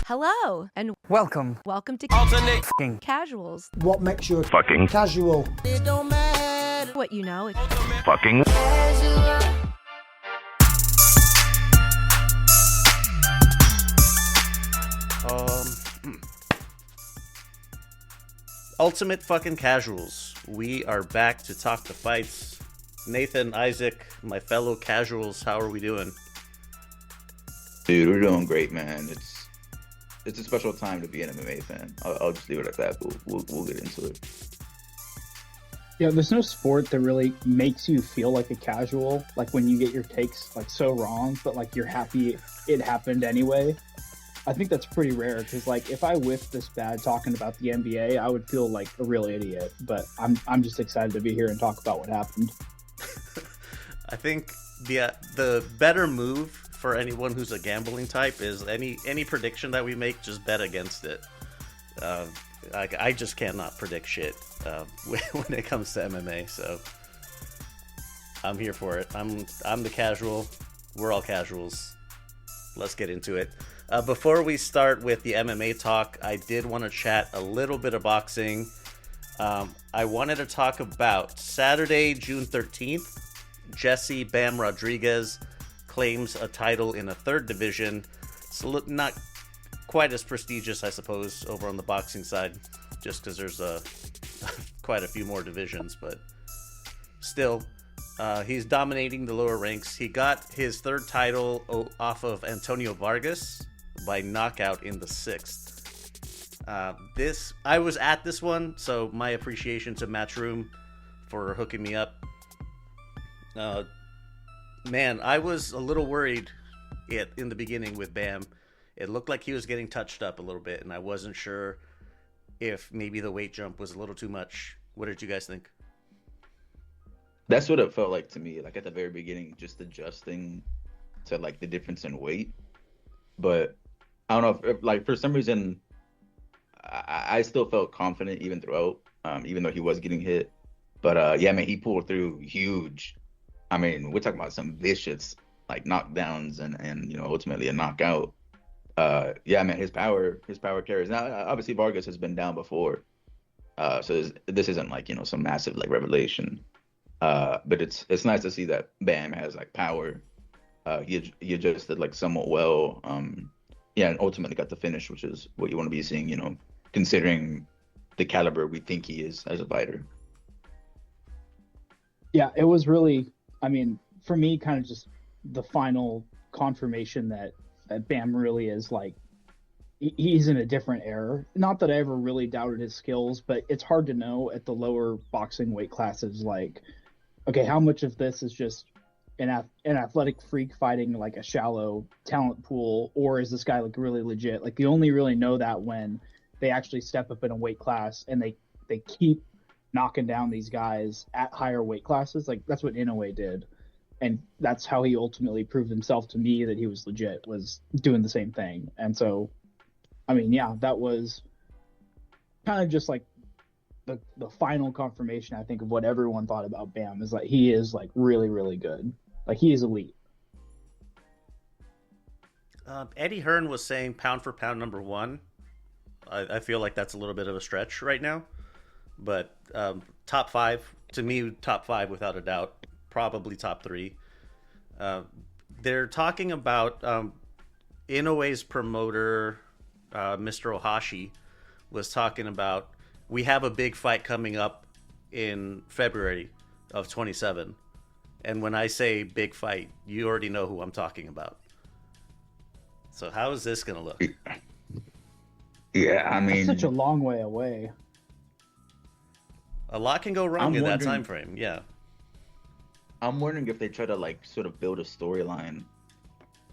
Hello, and Welcome. welcome to Alternate Fucking Casuals. What makes you fucking casual? it don't matter. What you know, Fucking Ultimate fucking casuals. We are back to talk the fights. Nathan, Isaac, my fellow casuals, how are we doing? Dude, we're doing great, man. It's a special time to be an MMA fan. I'll just leave it at that. We'll get into it. Yeah, there's no sport that really makes you feel like a casual, like when you get your takes like so wrong, but like you're happy it happened anyway. I think that's pretty rare because like if I whiffed this bad talking about the NBA, I would feel like a real idiot. But I'm just excited to be here and talk about what happened. I think the better move for anyone who's a gambling type is any prediction that we make, just bet against it. I just cannot predict shit when it comes to MMA, so I'm here for it. I'm the casual. We're all casuals. Let's get into it. Before we start with the MMA talk, I did want to chat a little bit of boxing. I wanted to talk about Saturday, June 13th. Jesse Bam Rodriguez claims a title in a third division. It's not quite as prestigious, I suppose, over on the boxing side, just because there's quite a few more divisions, but still, he's dominating the lower ranks. He got his third title off of Antonio Vargas by knockout in the 6th. I was at this one, so my appreciation to Matchroom for hooking me up. Man, I was a little worried in the beginning with Bam. It looked like he was getting touched up a little bit, and I wasn't sure if maybe the weight jump was a little too much. What did you guys think? That's what it felt like to me. Like at the very beginning, just adjusting to like the difference in weight. But I don't know if like for some reason, I still felt confident even throughout, even though he was getting hit. But yeah, man, he pulled through huge. I mean, we're talking about some vicious like knockdowns and ultimately a knockout. Yeah, man, his power carries. Now, obviously Vargas has been down before, so this isn't like some massive like revelation. But it's nice to see that Bam has like power. He adjusted like somewhat well. Yeah, and ultimately got the finish, which is what you want to be seeing. Considering the caliber we think he is as a fighter. Yeah, it was really, I mean, for me, kind of just the final confirmation that Bam really is like, he's in a different era. Not that I ever really doubted his skills, but it's hard to know at the lower boxing weight classes, like, okay, how much of this is just an athletic freak fighting like a shallow talent pool, or is this guy like really legit? Like, you only really know that when they actually step up in a weight class and they keep knocking down these guys at higher weight classes. Like that's what Inoue did, and that's how he ultimately proved himself to me that he was legit, was doing the same thing. And so I mean, yeah, that was kind of just like the final confirmation, I think, of what everyone thought about Bam, is like he is like really, really good. Like he is elite. Eddie Hearn was saying pound for pound number one. I feel like that's a little bit of a stretch right now, but top five, to me, top five without a doubt, probably top three. They're talking about Inoue's promoter, Mr. Ohashi, was talking about, we have a big fight coming up in February of 27. And when I say big fight, you already know who I'm talking about. So how is this going to look? Yeah, I mean, that's such a long way away. A lot can go wrong in that time frame. Yeah. I'm wondering if they try to like sort of build a storyline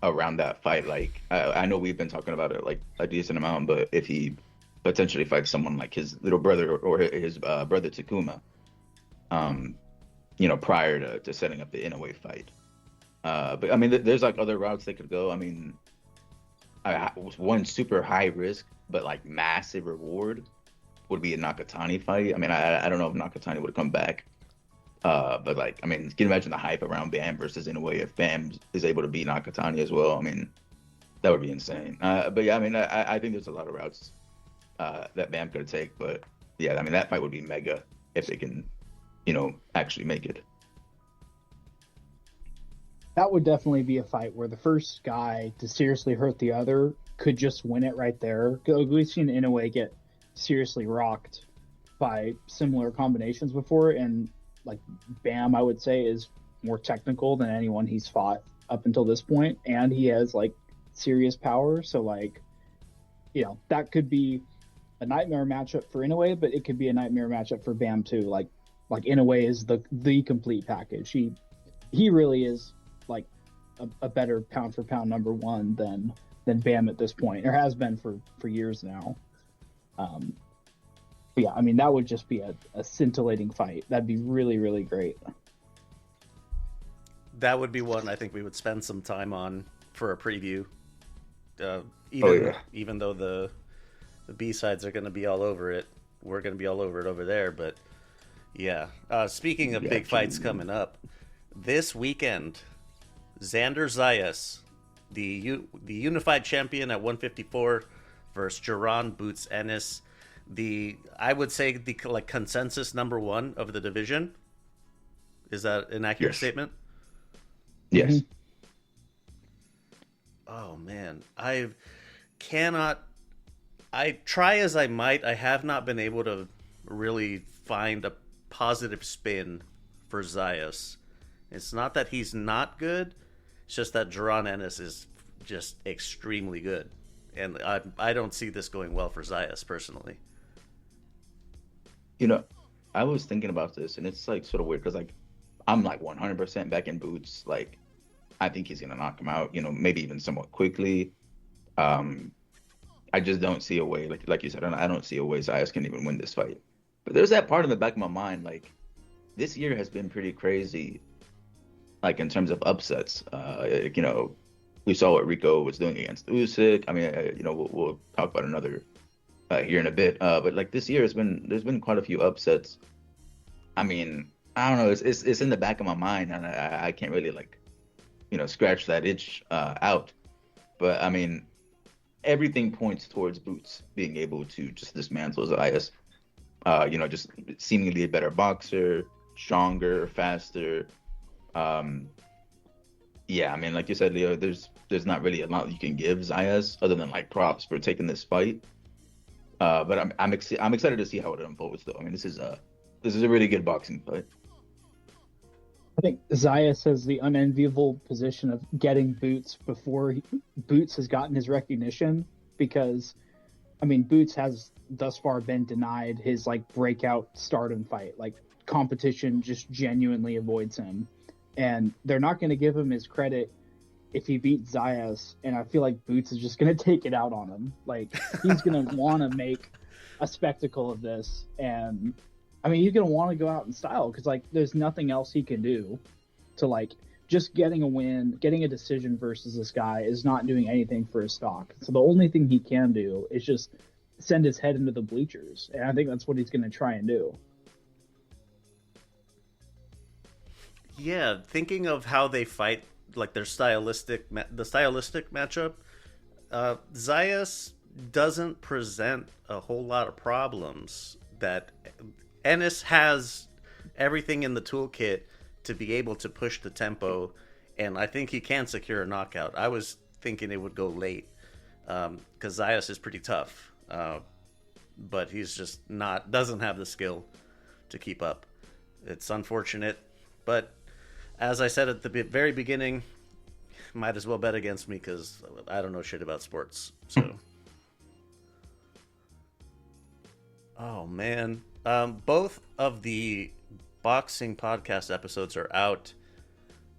around that fight. Like I know we've been talking about it like a decent amount, but if he potentially fights someone like his little brother or his brother Takuma, prior to setting up the Inoue fight. But I mean, there's like other routes they could go. I mean, one super high risk but like massive reward would be a Nakatani fight. I mean, I don't know if Nakatani would come back. But like, I mean, can you imagine the hype around Bam versus Inoue if Bam is able to beat Nakatani as well? I mean, That would be insane. But yeah, I mean, I think there's a lot of routes that Bam could take. But yeah, I mean, that fight would be mega if they can, actually make it. That would definitely be a fight where the first guy to seriously hurt the other could just win it right there. We've seen Inoue get seriously rocked by similar combinations before, and like Bam, I would say, is more technical than anyone he's fought up until this point, and he has like serious power. So like, that could be a nightmare matchup for Inoue, but it could be a nightmare matchup for Bam too. Like Inoue is the complete package. He really is like a better pound for pound number one than Bam at this point, or has been for years now. But yeah, I mean, that would just be a scintillating fight. That'd be really, really great. That would be one I think we would spend some time on for a preview. Even though the B-sides are going to be all over it, we're going to be all over it over there. But yeah, speaking of big fights coming up, this weekend, Xander Zayas, the unified champion at 154, versus Jaron Boots Ennis, I would say the consensus number one of the division. Is that an accurate statement? Yes. Mm-hmm. Oh man, I try as I might, I have not been able to really find a positive spin for Zayas. It's not that he's not good, it's just that Jaron Ennis is just extremely good. And I don't see this going well for Zayas personally. I was thinking about this, and it's like sort of weird because like I'm like 100% back in Boots. Like I think he's gonna knock him out. Maybe even somewhat quickly. I just don't see a way. Like you said, I don't see a way Zayas can even win this fight. But there's that part in the back of my mind, like this year has been pretty crazy. Like in terms of upsets, we saw what Rico was doing against Usyk. I mean, we'll talk about another here in a bit. But like this year there's been quite a few upsets. I mean, I don't know. It's in the back of my mind, and I can't really scratch that itch out. But I mean, everything points towards Boots being able to just dismantle Zayas. Just seemingly a better boxer, stronger, faster. Yeah, I mean, like you said, Leo, there's not really a lot you can give Zayas other than like props for taking this fight. But I'm excited to see how it unfolds, though. I mean, this is a really good boxing fight. I think Zayas has the unenviable position of getting Boots before Boots has gotten his recognition, because, I mean, Boots has thus far been denied his like breakout stardom fight. Like competition just genuinely avoids him, and they're not going to give him his credit if he beats Zayas. And I feel like Boots is just going to take it out on him. Like he's going to want to make a spectacle of this, and I mean, he's going to want to go out in style because, like, there's nothing else he can do to, like, just getting a win, getting a decision versus this guy is not doing anything for his stock. So the only thing he can do is just send his head into the bleachers. And I think that's what he's going to try and do. Yeah, thinking of how they fight, like the stylistic matchup, Zayas doesn't present a whole lot of problems that Ennis has everything in the toolkit to be able to push the tempo, and I think he can secure a knockout. I was thinking it would go late, because Zayas is pretty tough, but he's just doesn't have the skill to keep up. It's unfortunate, but as I said at the very beginning, might as well bet against me because I don't know shit about sports. So, oh man. Both of the boxing podcast episodes are out.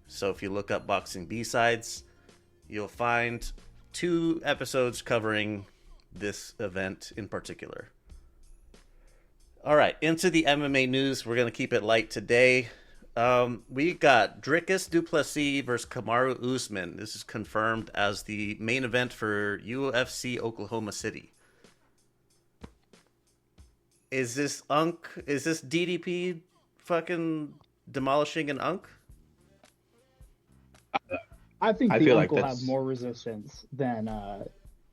So if you look up Boxing B-Sides, you'll find 2 episodes covering this event in particular. All right, into the MMA news. We're going to keep it light today. We got Dricus du Plessis versus Kamaru Usman. This is confirmed as the main event for UFC Oklahoma City. Is this DDP fucking demolishing an Unk? I think I the feel like uncle have that's more resistance than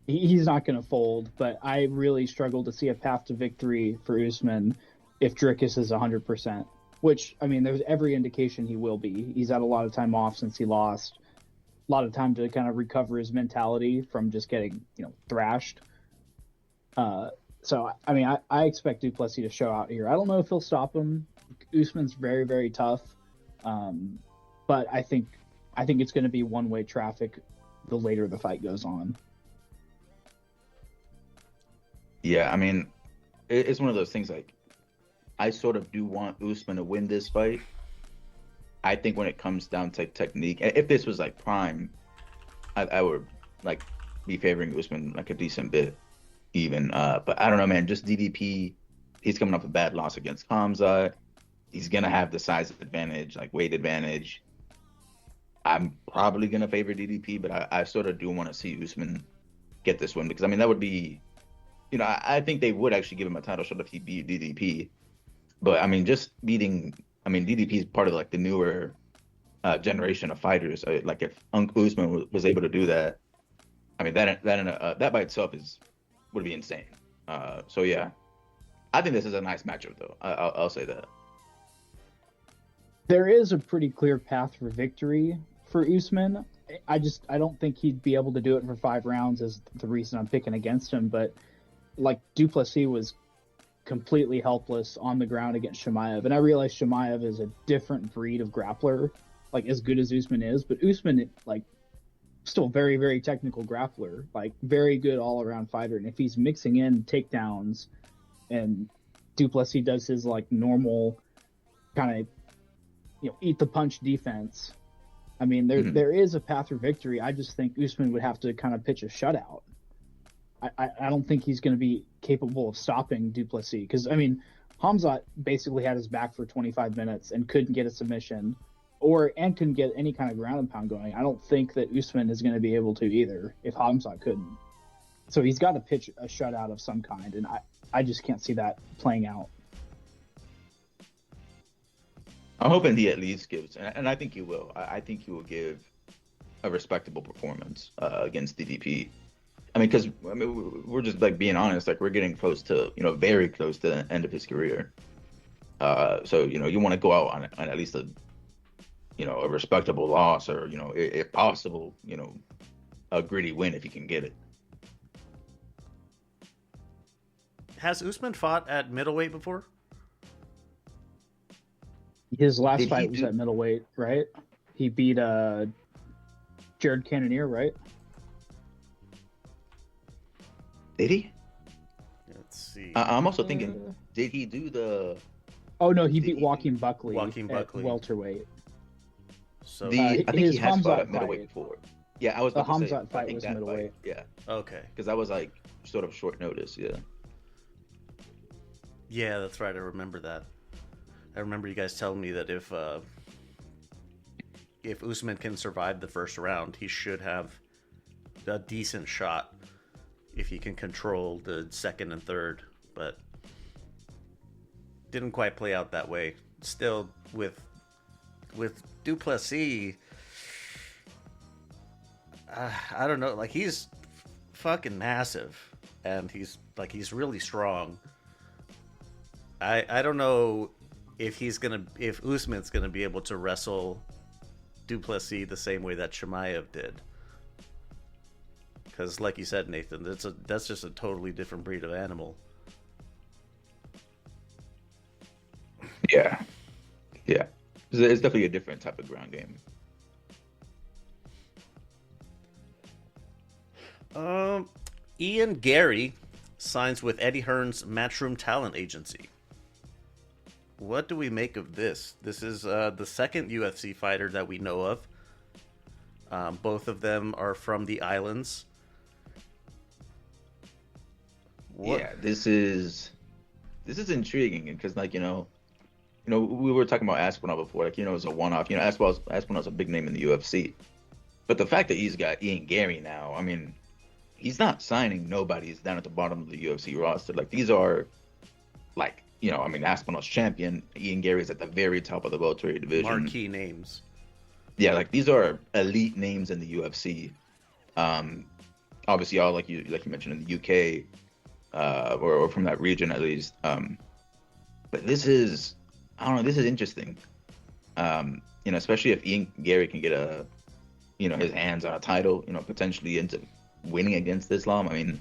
he's not going to fold. But I really struggle to see a path to victory for Usman if Dricus is 100%. Which, I mean, there's every indication he will be. He's had a lot of time off since he lost. A lot of time to kind of recover his mentality from just getting, thrashed. So, I mean, I expect Duplessis to show out here. I don't know if he'll stop him. Usman's very, very tough. But I think it's going to be one-way traffic the later the fight goes on. Yeah, I mean, it's one of those things like I sort of do want Usman to win this fight. I think when it comes down to technique, if this was like prime, I would like be favoring Usman like a decent bit, even. But I don't know, man. Just DDP, he's coming off a bad loss against Khamzat. He's gonna have the size advantage, like weight advantage. I'm probably gonna favor DDP, but I sort of do want to see Usman get this win because I mean that would be, I think they would actually give him a title shot if he beat DDP. But I mean, DDP is part of like the newer generation of fighters. Like if Usman was able to do that, I mean that by itself would be insane. So yeah, I think this is a nice matchup though. I'll say that. There is a pretty clear path for victory for Usman. I don't think he'd be able to do it for 5 rounds is the reason I'm picking against him. But like Duplessis was completely helpless on the ground against Chimaev. And I realize Chimaev is a different breed of grappler, like as good as Usman is, but Usman, like, still very, very technical grappler, like very good all-around fighter. And if he's mixing in takedowns and Duplessis does his like normal kind of, eat the punch defense, I mean, there is a path for victory. I just think Usman would have to kind of pitch a shutout. I don't think he's going to be capable of stopping Duplessis because, I mean, Khamzat basically had his back for 25 minutes and couldn't get a submission and couldn't get any kind of ground and pound going. I don't think that Usman is going to be able to either if Khamzat couldn't. So he's got to pitch a shutout of some kind, and I just can't see that playing out. I'm hoping he at least gives, and I think he will. I think he will give a respectable performance against DDP. I mean, because we're just like being honest, like we're getting close to, very close to the end of his career. So you want to go out on at least a respectable loss, or if possible, a gritty win if you can get it. Has Usman fought at middleweight before? His last fight was at middleweight, right? He beat Jared Cannonier, right? Did he? Let's see. I'm also thinking, did he do the? Oh no, he beat Joaquin Buckley. Joaquin Buckley, welterweight. So I think he has fought at Khamzat middleweight fight. before. Yeah, I was The about to say, Khamzat fight was middleweight. Yeah. Okay. Because that was like sort of short notice. Yeah. Yeah, that's right. I remember that. I remember you guys telling me that if Usman can survive the first round, he should have a decent shot if he can control the second and third, but didn't quite play out that way. Still, with Duplessis, I don't know. Like, he's fucking massive, and he's really strong. I don't know if Usman's gonna be able to wrestle Duplessis the same way that Chimaev did. Because, like you said, Nathan, that's just a totally different breed of animal. Yeah. It's definitely a different type of ground game. Ian Gary signs with Eddie Hearn's Matchroom Talent Agency. What do we make of this? This is the second UFC fighter that we know of. Both of them are from the islands. Yeah, this is intriguing because, like, we were talking about Aspinall before, like, it's a one-off. Aspinall's a big name in the UFC, but the fact that he's got Ian Gary now, I mean, he's not signing nobodies down at the bottom of the UFC roster. Like, these are, like, Aspinall's champion. Ian Gary's at the very top of the welterweight division. Marquee names. yeah, like these are elite names in the UFC. Um, Obviously, all like you mentioned in the UK, or from that region at least. But this is, I don't know, this is interesting. Especially if Ian Gary can get his hands on a title, potentially into winning against Islam. I mean,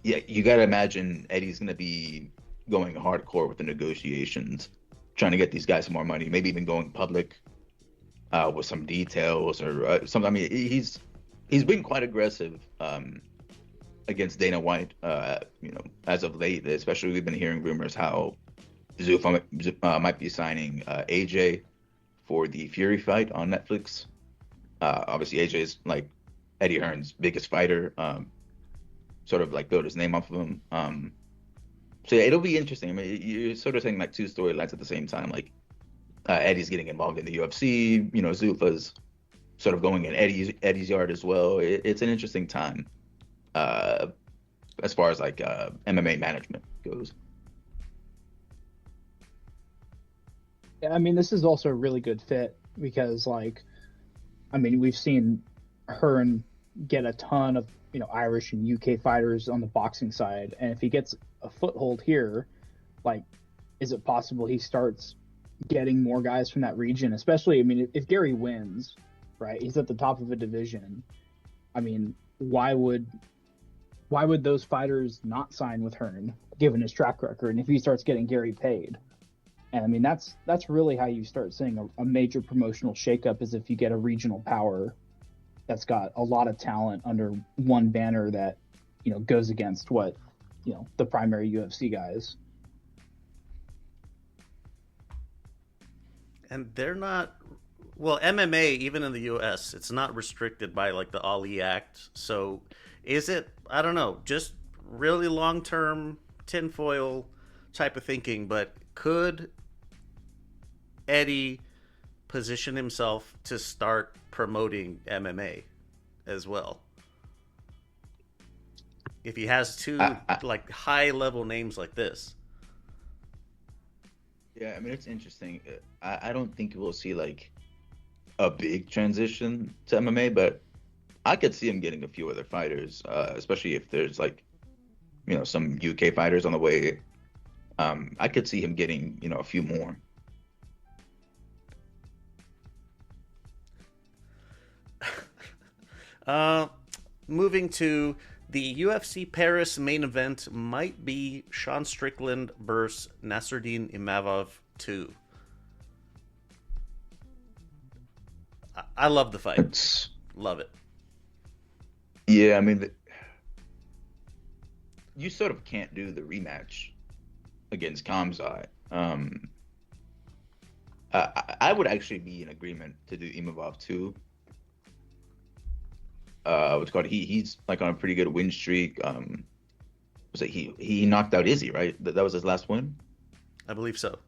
yeah, you got to imagine Eddie's going to be going hardcore with the negotiations, trying to get these guys some more money, maybe even going public with some details or something. I mean, he's been quite aggressive against Dana White, as of late. Especially, we've been hearing rumors how Zuffa might be signing AJ for the Fury fight on Netflix. Obviously, AJ is like Eddie Hearn's biggest fighter. Sort of like build his name off of him. So yeah, it'll be interesting. I mean, you're sort of saying like two storylines at the same time. Like Eddie's getting involved in the UFC. Zuffa's sort of going in Eddie's yard as well. It's an interesting time as far as like MMA management goes. Yeah, I mean, this is also a really good fit because, we've seen Hearn get a ton of Irish and UK fighters on the boxing side, and if he gets a foothold here, is it possible he starts getting more guys from that region? Especially, if Gary wins, right, he's at the top of a division. I mean, why would those fighters not sign with Hearn given his track record? And if he starts getting Gary paid, and that's really how you start seeing a major promotional shakeup, is if you get a regional power that's got a lot of talent under one banner that, goes against what, the primary UFC guys. And they're not, well, MMA, even in the US, it's not restricted by like the Ali Act. So is it, I don't know, just really long-term tinfoil type of thinking, but could Eddie position himself to start promoting MMA as well? If he has two like high level names like this. Yeah, I mean, it's interesting. I don't think we'll see like a big transition to MMA, but I could see him getting a few other fighters, especially if there's like, some UK fighters on the way. I could see him getting, a few more. Moving to the UFC Paris main event might be Sean Strickland versus Nasruddin Imavov 2. I love the fight. Love it. Yeah, I mean, you sort of can't do the rematch against Kamzat. I would actually be in agreement to do Imavov 2. What's called? He's like on a pretty good win streak. Was it he knocked out Izzy, right? That was his last win. I believe so.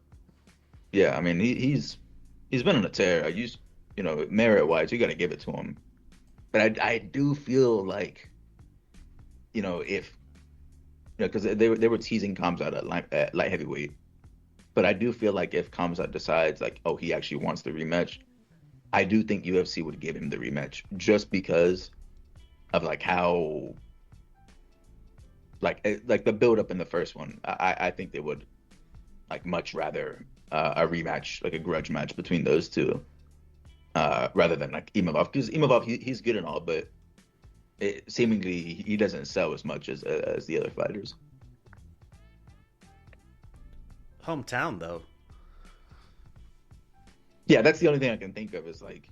Yeah, I mean he's been on a tear. Merit wise, you got to give it to him. But I do feel like, if because they were teasing Kamzat at light heavyweight, but I do feel like if Kamzat decides like, oh, he actually wants the rematch, I do think UFC would give him the rematch just because of like how like the build up in the first one. I think they would like much rather a rematch, like a grudge match between those two, rather than like Imavov, because Imavov he's good and all, but seemingly he doesn't sell as much as the other fighters. Hometown though. Yeah, that's the only thing I can think of is like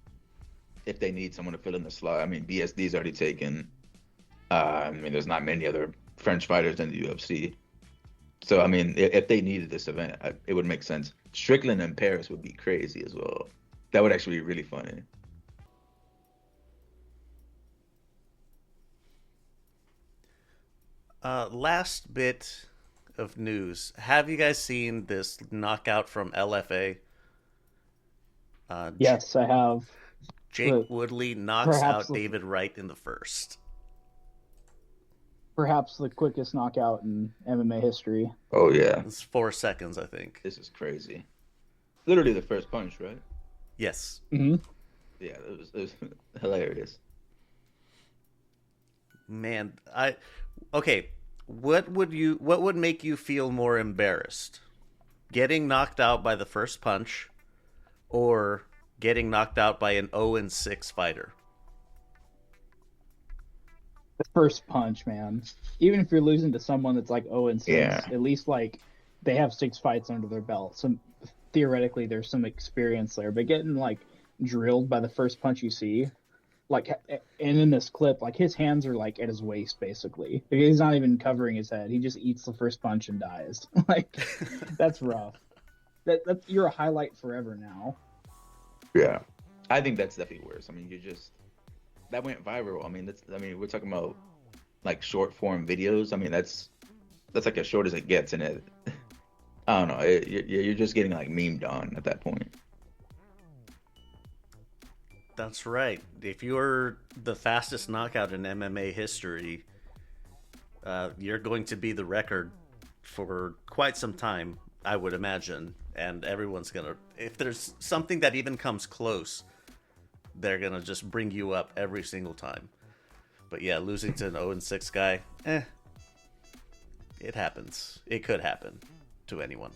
if they need someone to fill in the slot. I mean, BSD's already taken. There's not many other French fighters in the UFC. So, I mean, if they needed this event, it would make sense. Strickland in Paris would be crazy as well. That would actually be really funny. Last bit of news. Have you guys seen this knockout from LFA? Yes, I have. Jake Woodley knocks out David Wright in the first. Perhaps the quickest knockout in MMA history. Oh, yeah. It's 4 seconds, I think. This is crazy. Literally the first punch, right? Yes. Hmm. Yeah, it was hilarious. Man, okay, what would make you feel more embarrassed? Getting knocked out by the first punch or getting knocked out by an 0-6 fighter? The first punch, man. Even if you're losing to someone that's like 0-6, Yeah. at least like they have 6 fights under their belt. So theoretically, there's some experience there. But getting like drilled by the first punch you see, like, and in this clip, like his hands are like at his waist basically. Like, he's not even covering his head. He just eats the first punch and dies. Like, that's rough. That's you're a highlight forever now. Yeah. I think that's definitely worse. I mean, that went viral. We're talking about like short form videos. I mean, that's like as short as it gets, and it. I don't know. You're just getting like memed on at that point. That's right. If you're the fastest knockout in MMA history, you're going to be the record for quite some time, I would imagine. And everyone's gonna, if there's something that even comes close, they're gonna just bring you up every single time. But yeah, losing to an 0-6 guy, it happens. It could happen to anyone.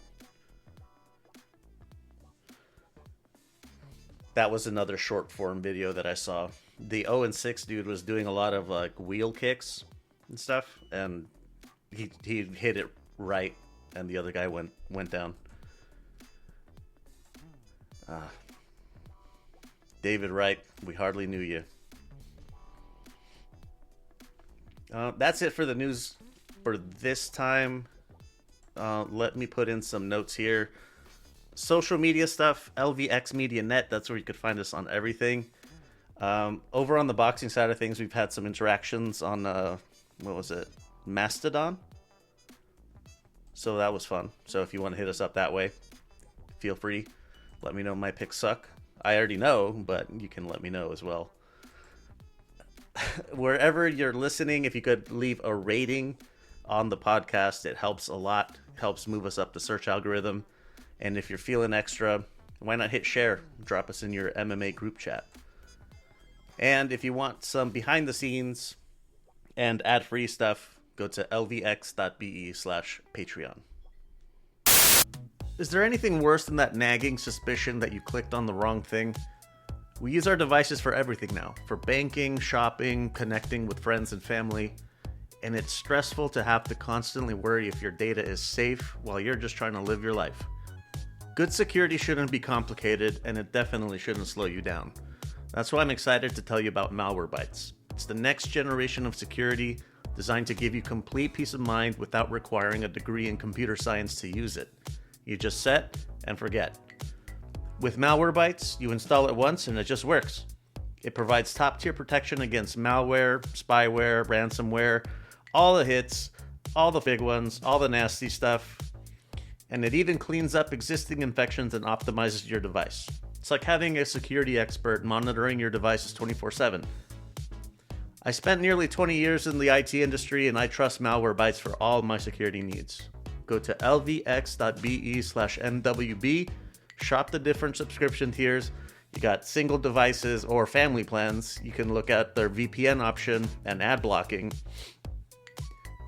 That was another short form video that I saw. The 0-6 dude was doing a lot of like wheel kicks and stuff, and he hit it right, and the other guy went down. David Wright, we hardly knew you. That's it for the news for this time. Let me put in some notes here. Social media stuff, LVX Media Net, that's where you could find us on everything. Over on the boxing side of things, we've had some interactions on, what was it? Mastodon? So that was fun. So if you want to hit us up that way, feel free. Let me know my picks suck. I already know, but you can let me know as well. Wherever you're listening, if you could leave a rating on the podcast, it helps a lot. Helps move us up the search algorithm. And if you're feeling extra, why not hit share? Drop us in your MMA group chat. And if you want some behind the scenes and ad-free stuff, go to lvx.be/Patreon. Is there anything worse than that nagging suspicion that you clicked on the wrong thing? We use our devices for everything now, for banking, shopping, connecting with friends and family, and it's stressful to have to constantly worry if your data is safe while you're just trying to live your life. Good security shouldn't be complicated, and it definitely shouldn't slow you down. That's why I'm excited to tell you about Malwarebytes. It's the next generation of security designed to give you complete peace of mind without requiring a degree in computer science to use it. You just set and forget. With Malwarebytes, you install it once and it just works. It provides top-tier protection against malware, spyware, ransomware, all the hits, all the big ones, all the nasty stuff. And it even cleans up existing infections and optimizes your device. It's like having a security expert monitoring your devices 24/7. I spent nearly 20 years in the IT industry, and I trust Malwarebytes for all my security needs. Go to lvx.be/mwb, shop the different subscription tiers. You got single devices or family plans. You can look at their VPN option and ad blocking.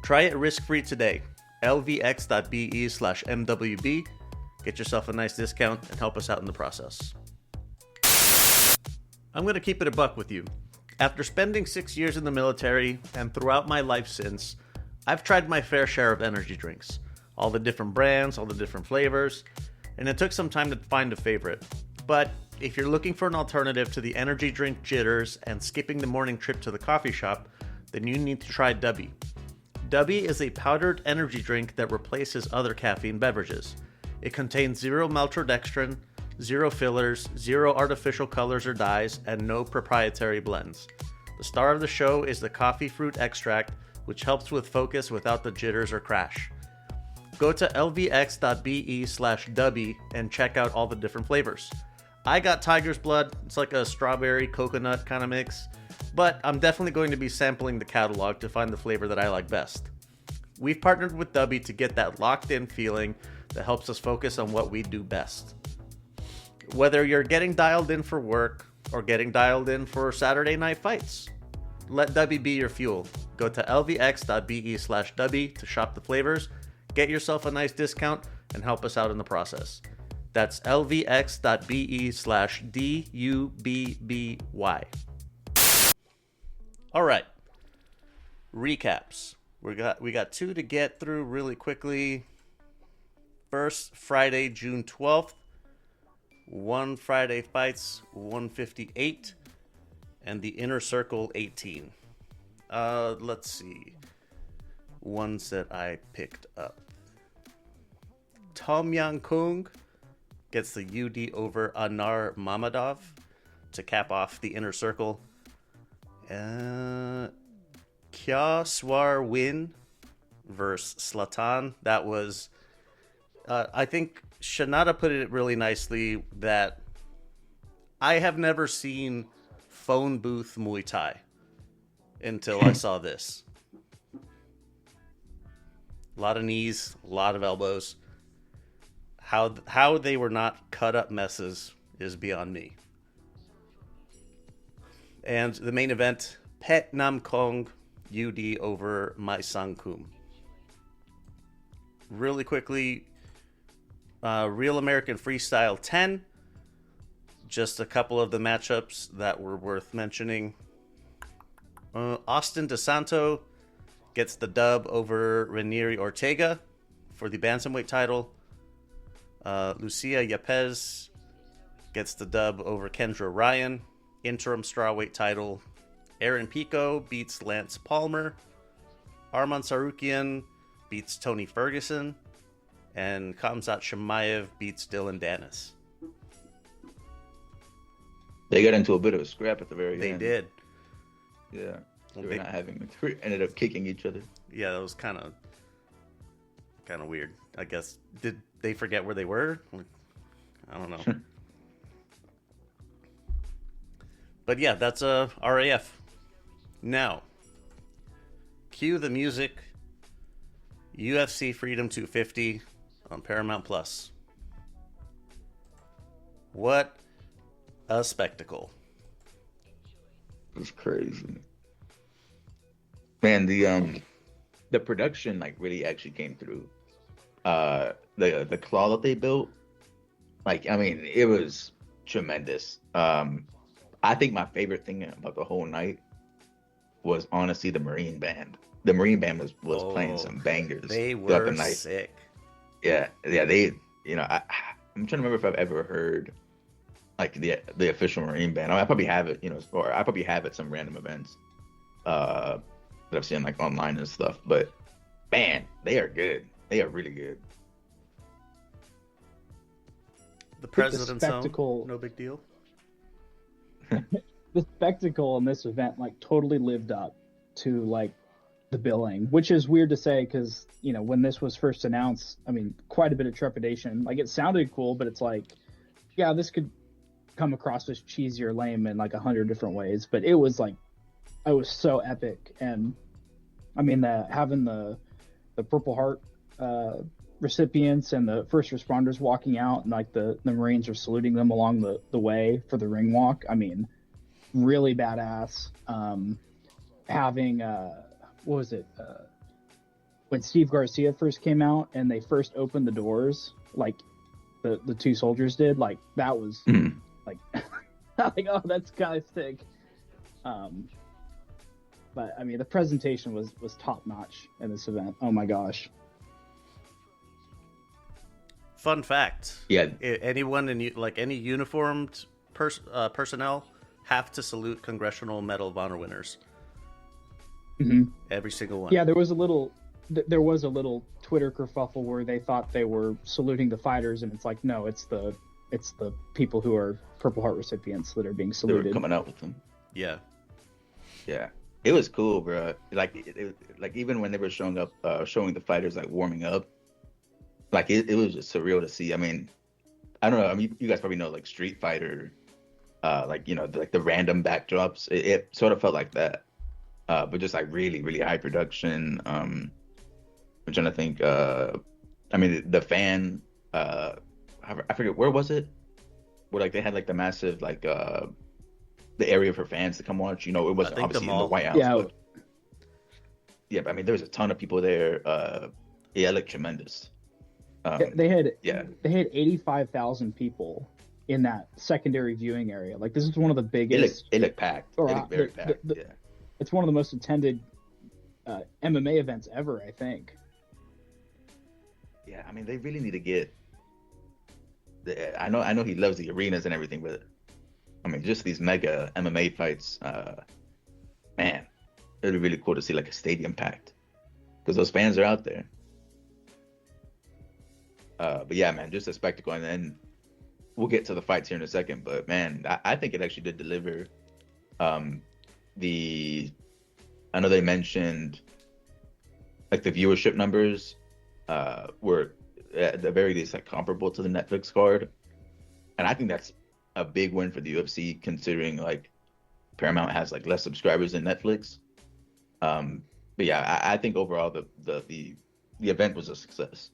Try it risk-free today. lvx.be/mwb. Get yourself a nice discount and help us out in the process. I'm going to keep it a buck with you. After spending 6 years in the military and throughout my life since, I've tried my fair share of energy drinks. All the different brands, all the different flavors, and it took some time to find a favorite. But if you're looking for an alternative to the energy drink jitters and skipping the morning trip to the coffee shop, then you need to try Dubby. Dubby is a powdered energy drink that replaces other caffeine beverages. It contains 0 maltodextrin, 0 fillers, 0 artificial colors or dyes, and no proprietary blends. The star of the show is the coffee fruit extract, which helps with focus without the jitters or crash. Go to lvx.be/dubby and check out all the different flavors. I got Tiger's Blood. It's like a strawberry coconut kind of mix, but I'm definitely going to be sampling the catalog to find the flavor that I like best. We've partnered with Dubby to get that locked in feeling that helps us focus on what we do best. Whether you're getting dialed in for work or getting dialed in for Saturday night fights, let Dubby be your fuel. Go to lvx.be/Dubby to shop the flavors, get yourself a nice discount, and help us out in the process. That's lvx.be/DUBBY. All right. Recaps. We got two to get through really quickly. First, Friday, June 12th. One Friday Fights 158 and the Inner Circle 18. Let's see. Ones that I picked up. Tom Yang Kung gets the UD over Anar Mamadov to cap off the Inner Circle. Kya Swar Win versus Zlatan. That was, I think Shanada put it really nicely that I have never seen phone booth Muay Thai until I saw this. A lot of knees, a lot of elbows. How they were not cut up messes is beyond me. And the main event, Pet Nam Kong UD over Mai Sang Kum. Really quickly, Real American Freestyle 10. Just a couple of the matchups that were worth mentioning. Austin DeSanto gets the dub over Ranieri Ortega for the bantamweight title. Lucia Yepes gets the dub over Kendra Ryan, interim strawweight title. Aaron Pico beats Lance Palmer. Arman Sarukian beats Tony Ferguson. And Khamzat Chimaev beats Dylan Dennis. They got into a bit of a scrap at the very They end. did. Yeah. They Well, were not having. They ended up kicking each other. Yeah, that was kind of weird. I guess, did they forget where they were? I don't know. But yeah, that's RAF. Now, cue the music. UFC Freedom 250 on Paramount Plus. What a spectacle. It's crazy. Man, the production like really actually came through. The claw that they built, like, I mean, it was tremendous. I think my favorite thing about the whole night was honestly the Marine Band. The Marine Band was playing some bangers. They throughout were the night. sick. Yeah, they, you know, I'm trying to remember if I've ever heard like the official Marine Band. I probably have it, you know, or I probably have at some random events that I've seen like online and stuff. But man, they are good. They are really good. The President's spectacle- Own, no big deal. The spectacle in this event like totally lived up to like the billing, which is weird to say because, you know, when this was first announced, I mean, quite a bit of trepidation. Like, it sounded cool, but it's like, yeah, this could come across as cheesy or lame in like 100 different ways. But it was like, it was so epic. And I mean, having the Purple Heart recipients and the first responders walking out, and like the Marines are saluting them along the way for the ring walk. I mean, really badass. Having what was it, when Steve Garcia first came out and they first opened the doors, like the two soldiers did, like that was like like, oh, that's kind of sick. But I mean, the presentation was top notch in this event. Oh my gosh. Fun fact. Yeah. Anyone in like any uniformed personnel have to salute Congressional Medal of Honor winners. Mm-hmm. Every single one. Yeah, there was a little Twitter kerfuffle where they thought they were saluting the fighters, and it's like, no, it's the people who are Purple Heart recipients that are being They saluted. were coming out with them. Yeah. Yeah, it was cool, bro. Like, like even when they were showing the fighters like warming up, like it was just surreal to see. I mean, I don't know. I mean, you guys probably know like Street Fighter, like, you know, like the random backdrops. It sort of felt like that, but just like really, really high production. I'm trying to think. I mean, the fan. I forget, where was it? where like they had like the massive like the area for fans to come watch. You know, it wasn't think the obviously in the mall. White House. Yeah. But, yeah, but I mean, there was a ton of people there. Yeah, it looked tremendous. They had Yeah. 85,000 people in that secondary viewing area. Like this is one of the biggest. It looked packed. It Or, looked very the- packed. the- Yeah. It's one of the most attended MMA events ever, I think. Yeah, I mean, they really need to get. I know he loves the arenas and everything, but I mean, just these mega MMA fights, man, it'd be really cool to see like a stadium packed because those fans are out there. But yeah, man, just a spectacle, and then we'll get to the fights here in a second. But man, I think it actually did deliver. I know they mentioned like the viewership numbers were at the very least like comparable to the Netflix card, and I think that's a big win for the UFC considering like Paramount has like less subscribers than Netflix. But yeah, I think overall the event was a success.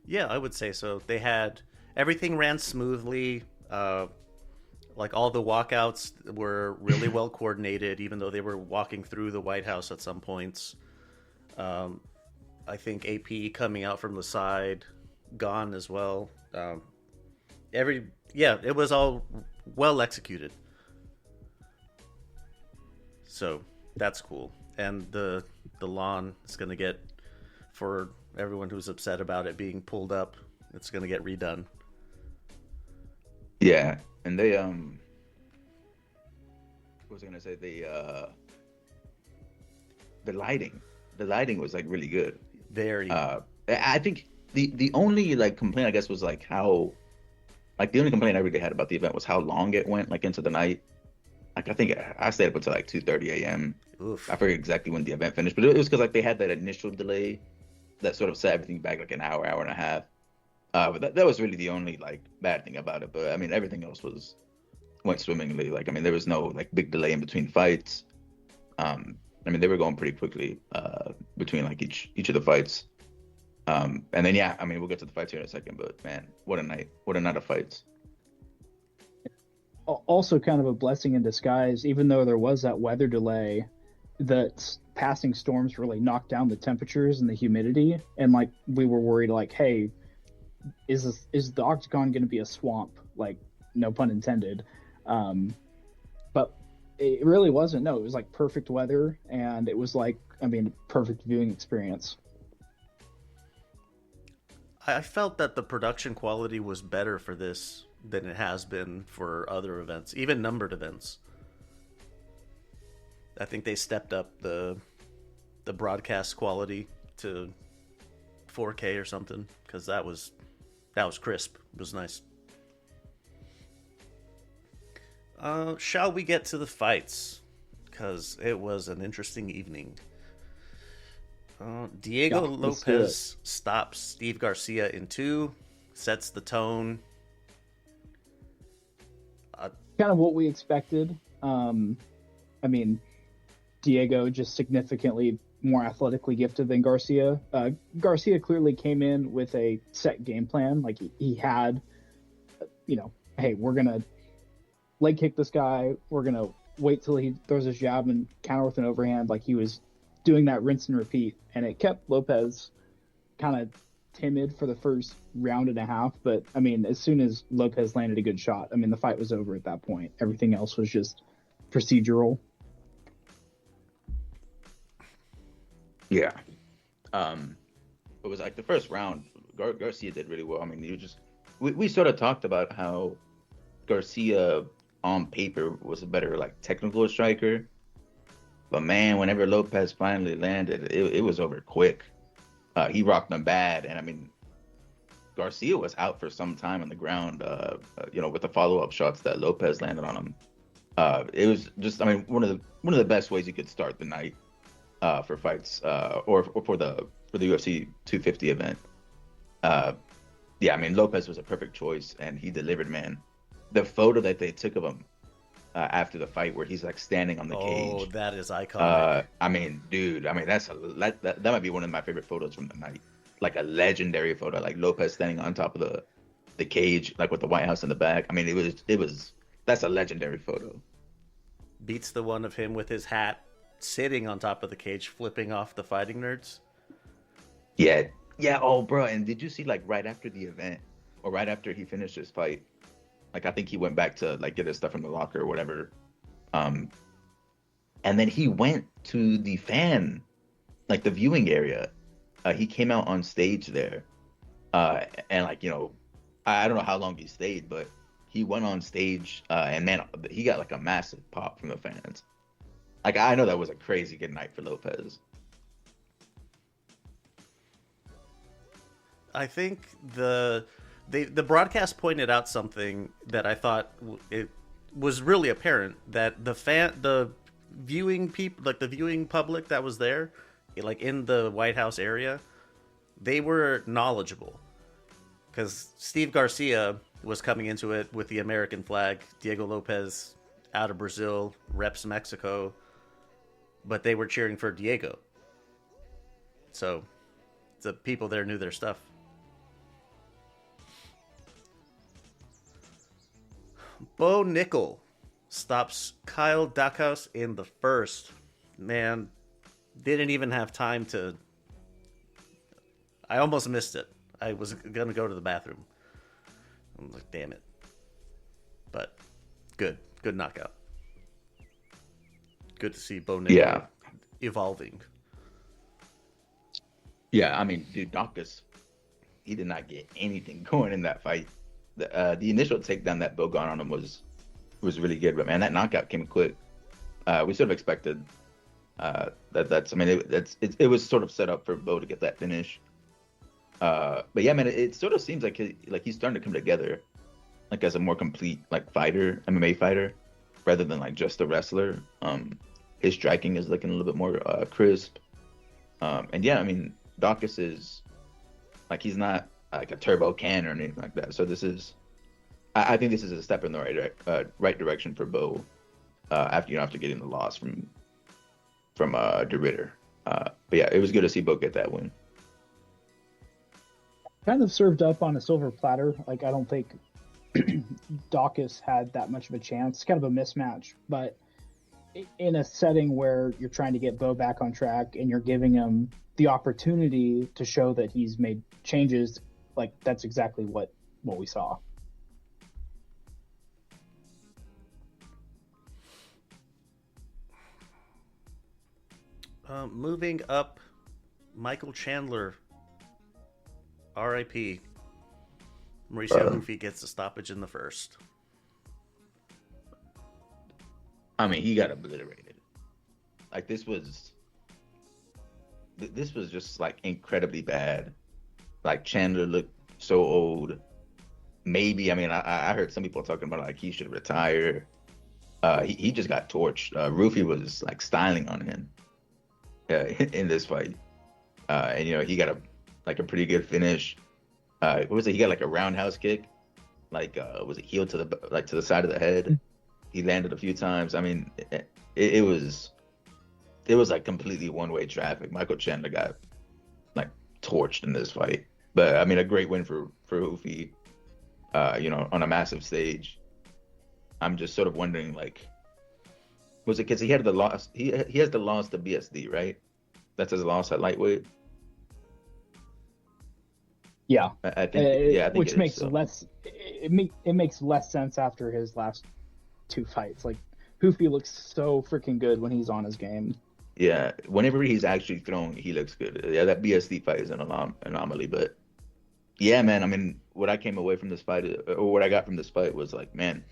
Yeah, I would say so. They had everything ran smoothly. Like all the walkouts were really well coordinated, even though they were walking through the White House at some points. I think AP coming out from the side, gone as well. It was all well executed. So that's cool. And the lawn is going to get, for everyone who's upset about it being pulled up, it's going to get redone. Yeah, and they what was I gonna say? The lighting was like really good. Very. I think the only like complaint I guess was like how, like the only complaint I really had about the event was how long it went like into the night. Like I think I stayed up until like 2:30 a.m. Oof. I forget exactly when the event finished, but it was because like they had that initial delay that sort of set everything back like an hour and a half. But that was really the only like bad thing about it. But I mean, everything else went swimmingly. Like I mean, there was no like big delay in between fights. I mean, they were going pretty quickly between like each of the fights. And then yeah, I mean, we'll get to the fights here in a second. But man, what a night of fights. Also, kind of a blessing in disguise. Even though there was that weather delay, the passing storms really knocked down the temperatures and the humidity, and like we were worried, like, hey, is the octagon going to be a swamp? Like, no pun intended. But it really wasn't. No, it was like perfect weather, and it was like, I mean, perfect viewing experience. I felt that the production quality was better for this than it has been for other events, even numbered events. I think they stepped up the broadcast quality to 4K or something, because that was crisp. It was nice. Shall we get to the fights? Because it was an interesting evening. Diego Lopez stops Steve Garcia in 2, sets the tone. Kind of what we expected. I mean, Diego just significantly more athletically gifted than Garcia. Garcia clearly came in with a set game plan. Like he had, hey, we're going to leg kick this guy. We're going to wait till he throws his jab and counter with an overhand. Like he was doing that rinse and repeat. And it kept Lopez kind of timid for the first round and a half. But, I mean, as soon as Lopez landed a good shot, I mean, the fight was over at that point. Everything else was just procedural. Yeah. It was like the first round, Garcia did really well. I mean, we sort of talked about how Garcia on paper was a better like technical striker. But man, whenever Lopez finally landed, it was over quick. He rocked him bad, and I mean, Garcia was out for some time on the ground. With the follow-up shots that Lopez landed on him. It was just, I mean, one of the best ways you could start the night for fights, or for the UFC 250 event. Yeah, I mean, Lopez was a perfect choice, and he delivered, man. The photo that they took of him after the fight, where he's like standing on the cage. Oh, that is iconic. I mean, dude, I mean, that might be one of my favorite photos from the night. Like a legendary photo, like Lopez standing on top of the cage, like with the White House in the back. I mean, that's a legendary photo. Beats the one of him with his hat sitting on top of the cage, flipping off the fighting nerds. Yeah, yeah. Oh, bro, and did you see like right after the event, or right after he finished his fight? Like I think he went back to like get his stuff from the locker or whatever. And then he went to the fan, like the viewing area. He came out on stage there, and like I don't know how long he stayed, but he went on stage, and man, he got like a massive pop from the fans. Like I know that was a crazy good night for Lopez. I think the broadcast pointed out something that I thought it was really apparent, that the viewing people, like the viewing public that was there, like in the White House area, they were knowledgeable, because Steve Garcia was coming into it with the American flag. Diego Lopez, out of Brazil, reps Mexico, but they were cheering for Diego. So the people there knew their stuff. Bo Nickel stops Kyle Duckhouse in the first. Man, didn't even have time to... I almost missed it. I was going to go to the bathroom. I'm like, damn it. But good. Good knockout. Good to see Bo Nickel evolving. Yeah, I mean, dude, Dawkins, he did not get anything going in that fight. The initial takedown that Bo got on him was really good, but man, that knockout came quick. We sort of expected it was sort of set up for Bo to get that finish. But yeah, man, it sort of seems like he's starting to come together, like as a more complete like fighter, MMA fighter, rather than like just a wrestler. His striking is looking a little bit more crisp. And yeah, I mean, Dawkins is like, he's not like a turbo can or anything like that. So I think this is a step in the right direction for Bo, after getting the loss from De Ridder. But yeah, it was good to see Bo get that win. Kind of served up on a silver platter. Like, I don't think Dawkins had that much of a chance. Kind of a mismatch, but in a setting where you're trying to get Bo back on track and you're giving him the opportunity to show that he's made changes, like, that's exactly what we saw. Moving up, Michael Chandler, R.I.P. Mauricio Luffy gets a stoppage in the first. I mean, he got obliterated. Like, this was just like incredibly bad. Like, Chandler looked so old. Maybe, I mean, I heard some people talking about like he should retire. He just got torched. Rufy was like styling on him in this fight, and he got a pretty good finish. What was it? He got like a roundhouse kick, like was it heel to the side of the head? He landed a few times. I mean, it was like completely one-way traffic. Michael Chandler got like torched in this fight, but I mean, a great win for Hoofy, on a massive stage. I'm just sort of wondering, like, was it because he had the loss? He has the loss to BSD, right? That's his loss at lightweight. Yeah, I think, which makes less. It makes less sense after his last two fights. Like, Hoofy looks so freaking good when he's on his game. Yeah, whenever he's actually throwing, he looks good. Yeah, that BSD fight is an anomaly, but yeah, man. I mean, what I came away from this fight, or what I got from this fight, was like, man,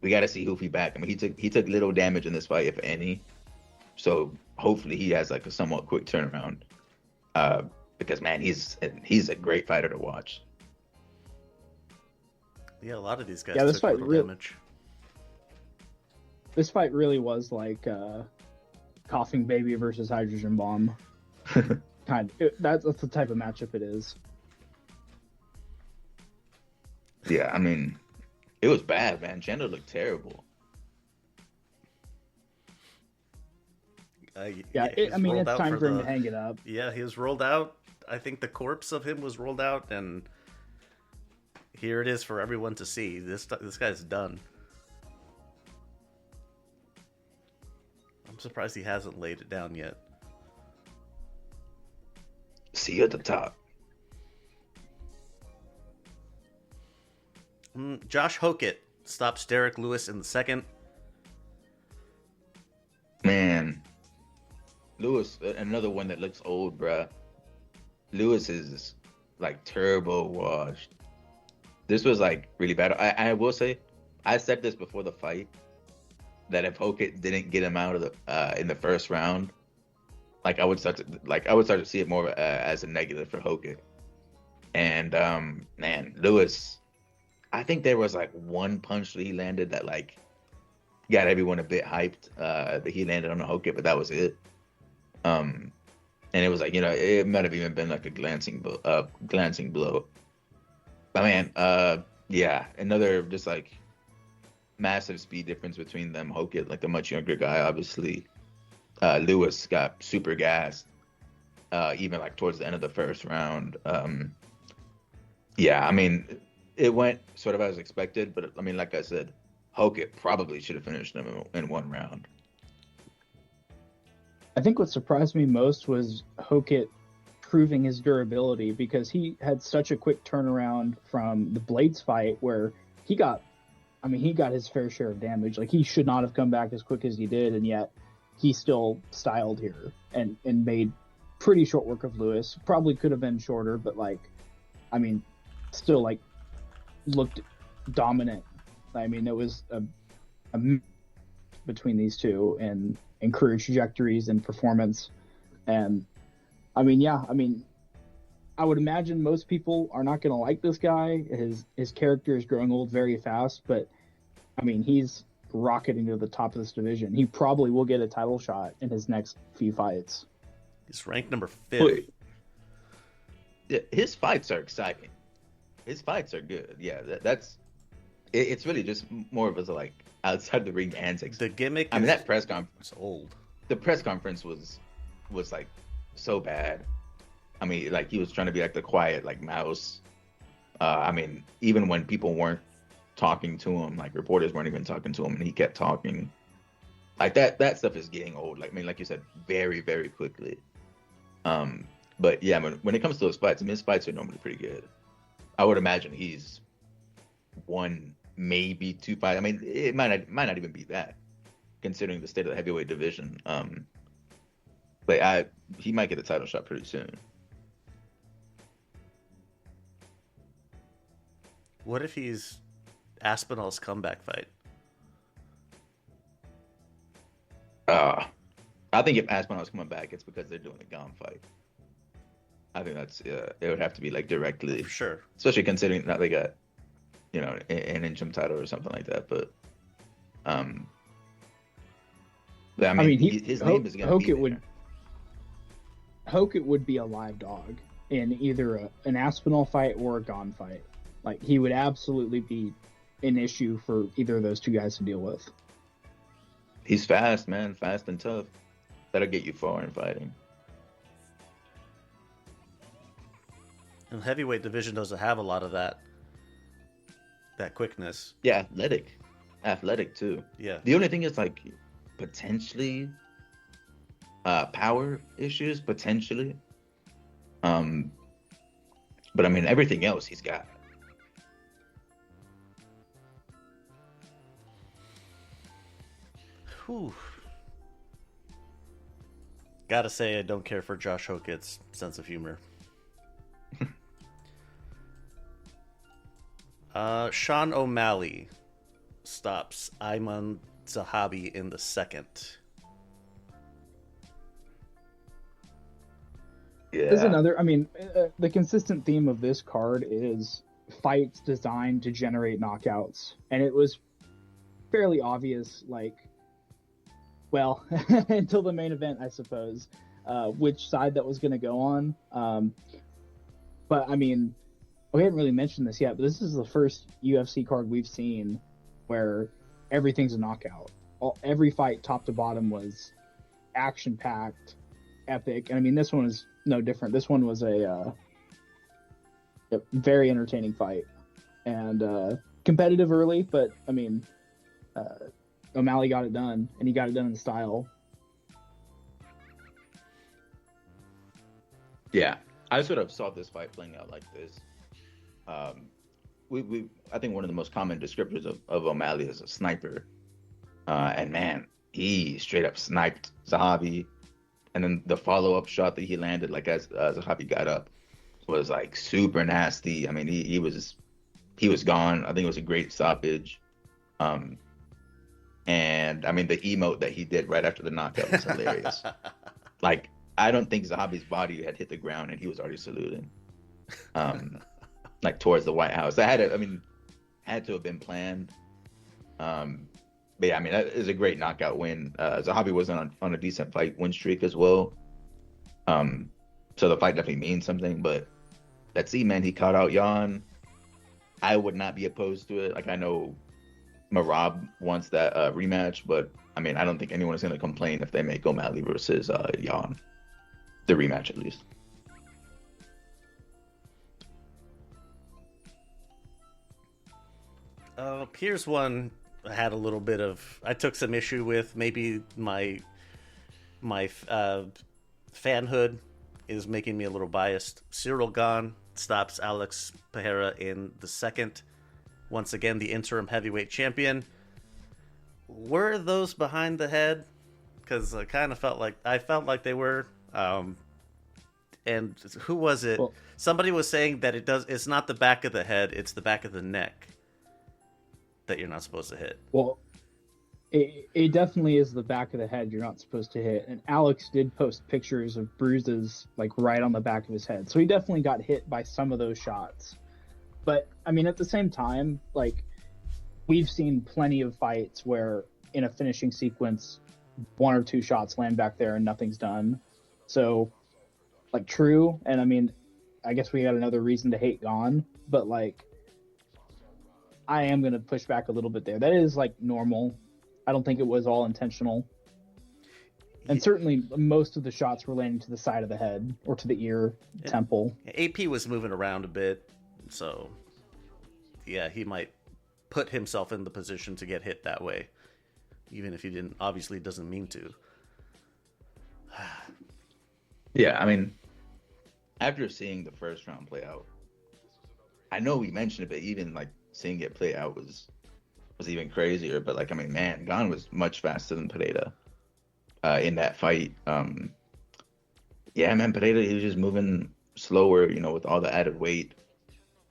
we got to see Hoofy back. I mean, he took little damage in this fight, if any. So hopefully he has like a somewhat quick turnaround. Because man, he's a great fighter to watch. Yeah, a lot of these guys this took fight little damage. This fight really was like Coughing Baby versus Hydrogen Bomb. That's the type of matchup it is. Yeah, I mean, it was bad, man. Chandler looked terrible. I mean, it's time for him to hang it up. Yeah, he was rolled out. I think the corpse of him was rolled out, and here it is for everyone to see. This guy's done. I'm surprised he hasn't laid it down yet. See you at the top. Josh Hokett stops Derek Lewis in the second. Man, Lewis, another one that looks old, bruh. Lewis is like turbo washed. This was like really bad. I will say, I said this before the fight, that if Hokett didn't get him out of the in the first round, I would start to see it more as a negative for Hokett. And man, Lewis, I think there was like one punch that he landed that like got everyone a bit hyped that he landed on a Hokett, but that was it. And it was like, it might have even been like a glancing blow. But man, yeah, another just like massive speed difference between them. Hokett, like the much younger guy, obviously. Lewis got super gassed, even like towards the end of the first round. Yeah, I mean, it went sort of as expected, but I mean, like I said, Hokett probably should have finished him in one round. I think what surprised me most was Hokett proving his durability, because he had such a quick turnaround from the Blades fight where he got his fair share of damage. Like, he should not have come back as quick as he did, and yet he still styled here and made pretty short work of Lewis. Probably could have been shorter, but still like looked dominant. I mean, it was a between these two and career trajectories and performance. And I would imagine most people are not going to like this guy. His character is growing old very fast, but I mean, he's rocketing to the top of this division. He probably will get a title shot in his next few fights. He's ranked number 5. Yeah, his fights are exciting. His fights are good. Yeah, it's really just more of a like outside the ring antics. The gimmick. That press conference. Old. The press conference was like so bad. I mean, like he was trying to be like the quiet like mouse. I mean, even when people weren't talking to him, like reporters weren't even talking to him, and he kept talking. Like that stuff is getting old. Like, I mean, like you said, very, very quickly. But yeah, when it comes to those fights, his fights are normally pretty good. I would imagine he's won maybe 2 fights. I mean, it might not even be that, considering the state of the heavyweight division. But he might get a title shot pretty soon. What if he's Aspinall's comeback fight? I think if Aspinall's coming back, it's because they're doing a Gom fight. I think that's it would have to be like directly, For sure. especially considering that they got an interim title or something like that. But I mean his name is going to be there. Hokett would be a live dog in either an Aspinall fight or a Gone fight. Like, he would absolutely be an issue for either of those two guys to deal with. He's fast, man, fast and tough. That'll get you far in fighting. And the heavyweight division doesn't have a lot of that quickness. Yeah, athletic too. Yeah. The only thing is like potentially power issues, potentially. But I mean, everything else he's got. Whew. Gotta say, I don't care for Josh Hokett's sense of humor. Sean O'Malley stops Ayman Zahabi in the second. Yeah. There's another. I mean, the consistent theme of this card is fights designed to generate knockouts, and it was fairly obvious, like, well, until the main event, I suppose, which side that was going to go on. But I mean, we hadn't really mentioned this yet, but this is the first UFC card we've seen where everything's a knockout. Every fight, top to bottom, was action-packed, epic. And I mean, this one is no different. This one was a very entertaining fight. and competitive early, but I mean, O'Malley got it done, and he got it done in style. Yeah, I sort of saw this fight playing out like this. I think one of the most common descriptors of O'Malley is a sniper. And man, he straight up sniped Zahavi. And then the follow-up shot that he landed, like as Zahavi got up, was like super nasty. I mean, he was gone. I think it was a great stoppage. And I mean, the emote that he did right after the knockout was hilarious. Like, I don't think Zahavi's body had hit the ground and he was already saluting. Like towards the White House. That had to have been planned. But yeah, I mean, that is a great knockout win. Zahavi was on a decent fight win streak as well. So the fight definitely means something, but let's see, man, he caught out Jan. I would not be opposed to it. Like, I know Marab wants that rematch, but I mean, I don't think anyone is going to complain if they make O'Malley versus Jan. The rematch, at least. Here's one I had a little bit of. I took some issue with. Maybe my fanhood is making me a little biased. Cyril Gane stops Alex Pereira in the second. Once again, the interim heavyweight champion. Were those behind the head? Because I kind of felt like they were. And who was it? Well, somebody was saying that it's not the back of the head, it's the back of the neck that you're not supposed to hit. Well, it definitely is the back of the head you're not supposed to hit. And Alex did post pictures of bruises like right on the back of his head. So he definitely got hit by some of those shots. But I mean, at the same time, like, we've seen plenty of fights where in a finishing sequence, one or two shots land back there and nothing's done. So, like, true. And I mean, I guess we got another reason to hate Gane, but like, I am going to push back a little bit there. That is like normal. I don't think it was all intentional. And certainly most of the shots were landing to the side of the head or to the ear, temple. AP was moving around a bit. So, yeah, he might put himself in the position to get hit that way. Even if he obviously doesn't mean to. Yeah, I mean, after seeing the first round play out, I know we mentioned it, but even like seeing it play out was even crazier. But like, I mean, man, Gane was much faster than Pereira in that fight. Yeah, man, Pereira, he was just moving slower, with all the added weight.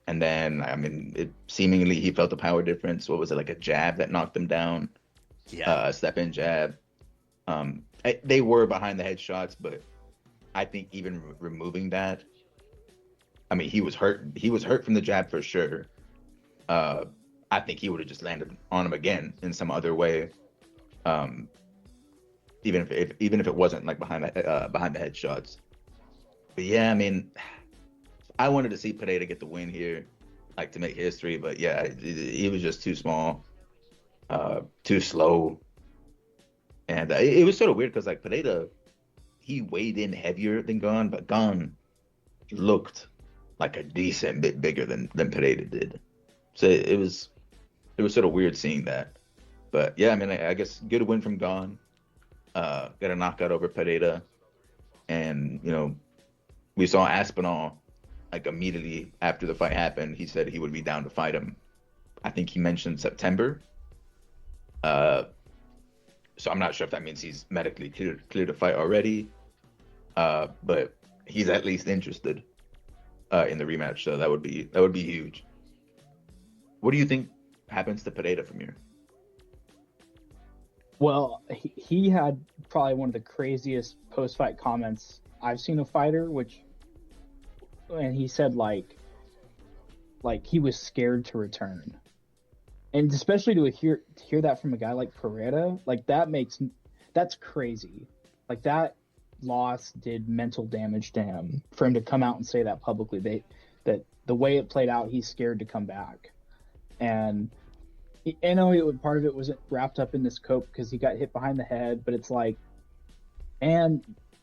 And then, I mean, seemingly he felt the power difference. What was it, like a jab that knocked him down? Yeah. A step-in jab. They were behind the head shots, but I think even removing that, I mean, he was hurt. He was hurt from the jab for sure. I think he would have just landed on him again in some other way. Even if it wasn't like behind the head shots. But yeah, I mean, I wanted to see Pereira get the win here, like to make history. But yeah, he was just too small, too slow, and it was sort of weird because like Pereira, he weighed in heavier than Gane, but Gane looked like a decent bit bigger than Pereira did. So it was sort of weird seeing that. But yeah, I mean, I guess good win from Gane. Got a knockout over Pereira, and we saw Aspinall like immediately after the fight happened. He said he would be down to fight him. I think he mentioned September. So I'm not sure if that means he's medically clear to fight already. But he's at least interested in the rematch. So that would be huge. What do you think happens to Pereira from here? Well, he had probably one of the craziest post-fight comments I've seen a fighter, and he said like he was scared to return. And especially to hear that from a guy like Pereira, like that's crazy. Like that loss did mental damage to him for him to come out and say that publicly. That the way it played out, he's scared to come back. And I know part of it was wrapped up in this cope because he got hit behind the head, but it's like, and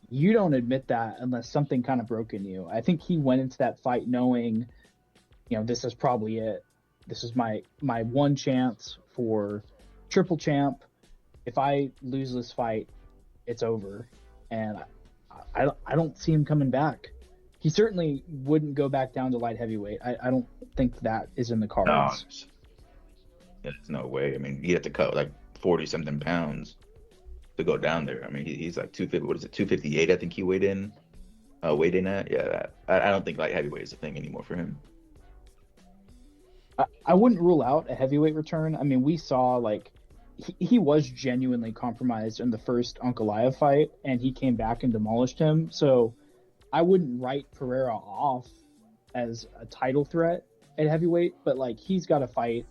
you don't admit that unless something kind of broke in you. I think he went into that fight knowing, this is probably it. this is my one chance for triple champ. If I lose this fight, it's over, and I don't see him coming back. He certainly wouldn't go back down to light heavyweight. I don't think that is in the No, cards. there's no way. I mean, he had to cut like 40 something pounds to go down there. I mean, he's like 250. What is it? 258. I think he weighed in. Weighed in at. Yeah, I don't think light heavyweight is a thing anymore for him. I wouldn't rule out a heavyweight return. I mean, we saw like he was genuinely compromised in the first Ankalaev fight, and he came back and demolished him. So I wouldn't write Pereira off as a title threat at heavyweight, but like he's got to fight,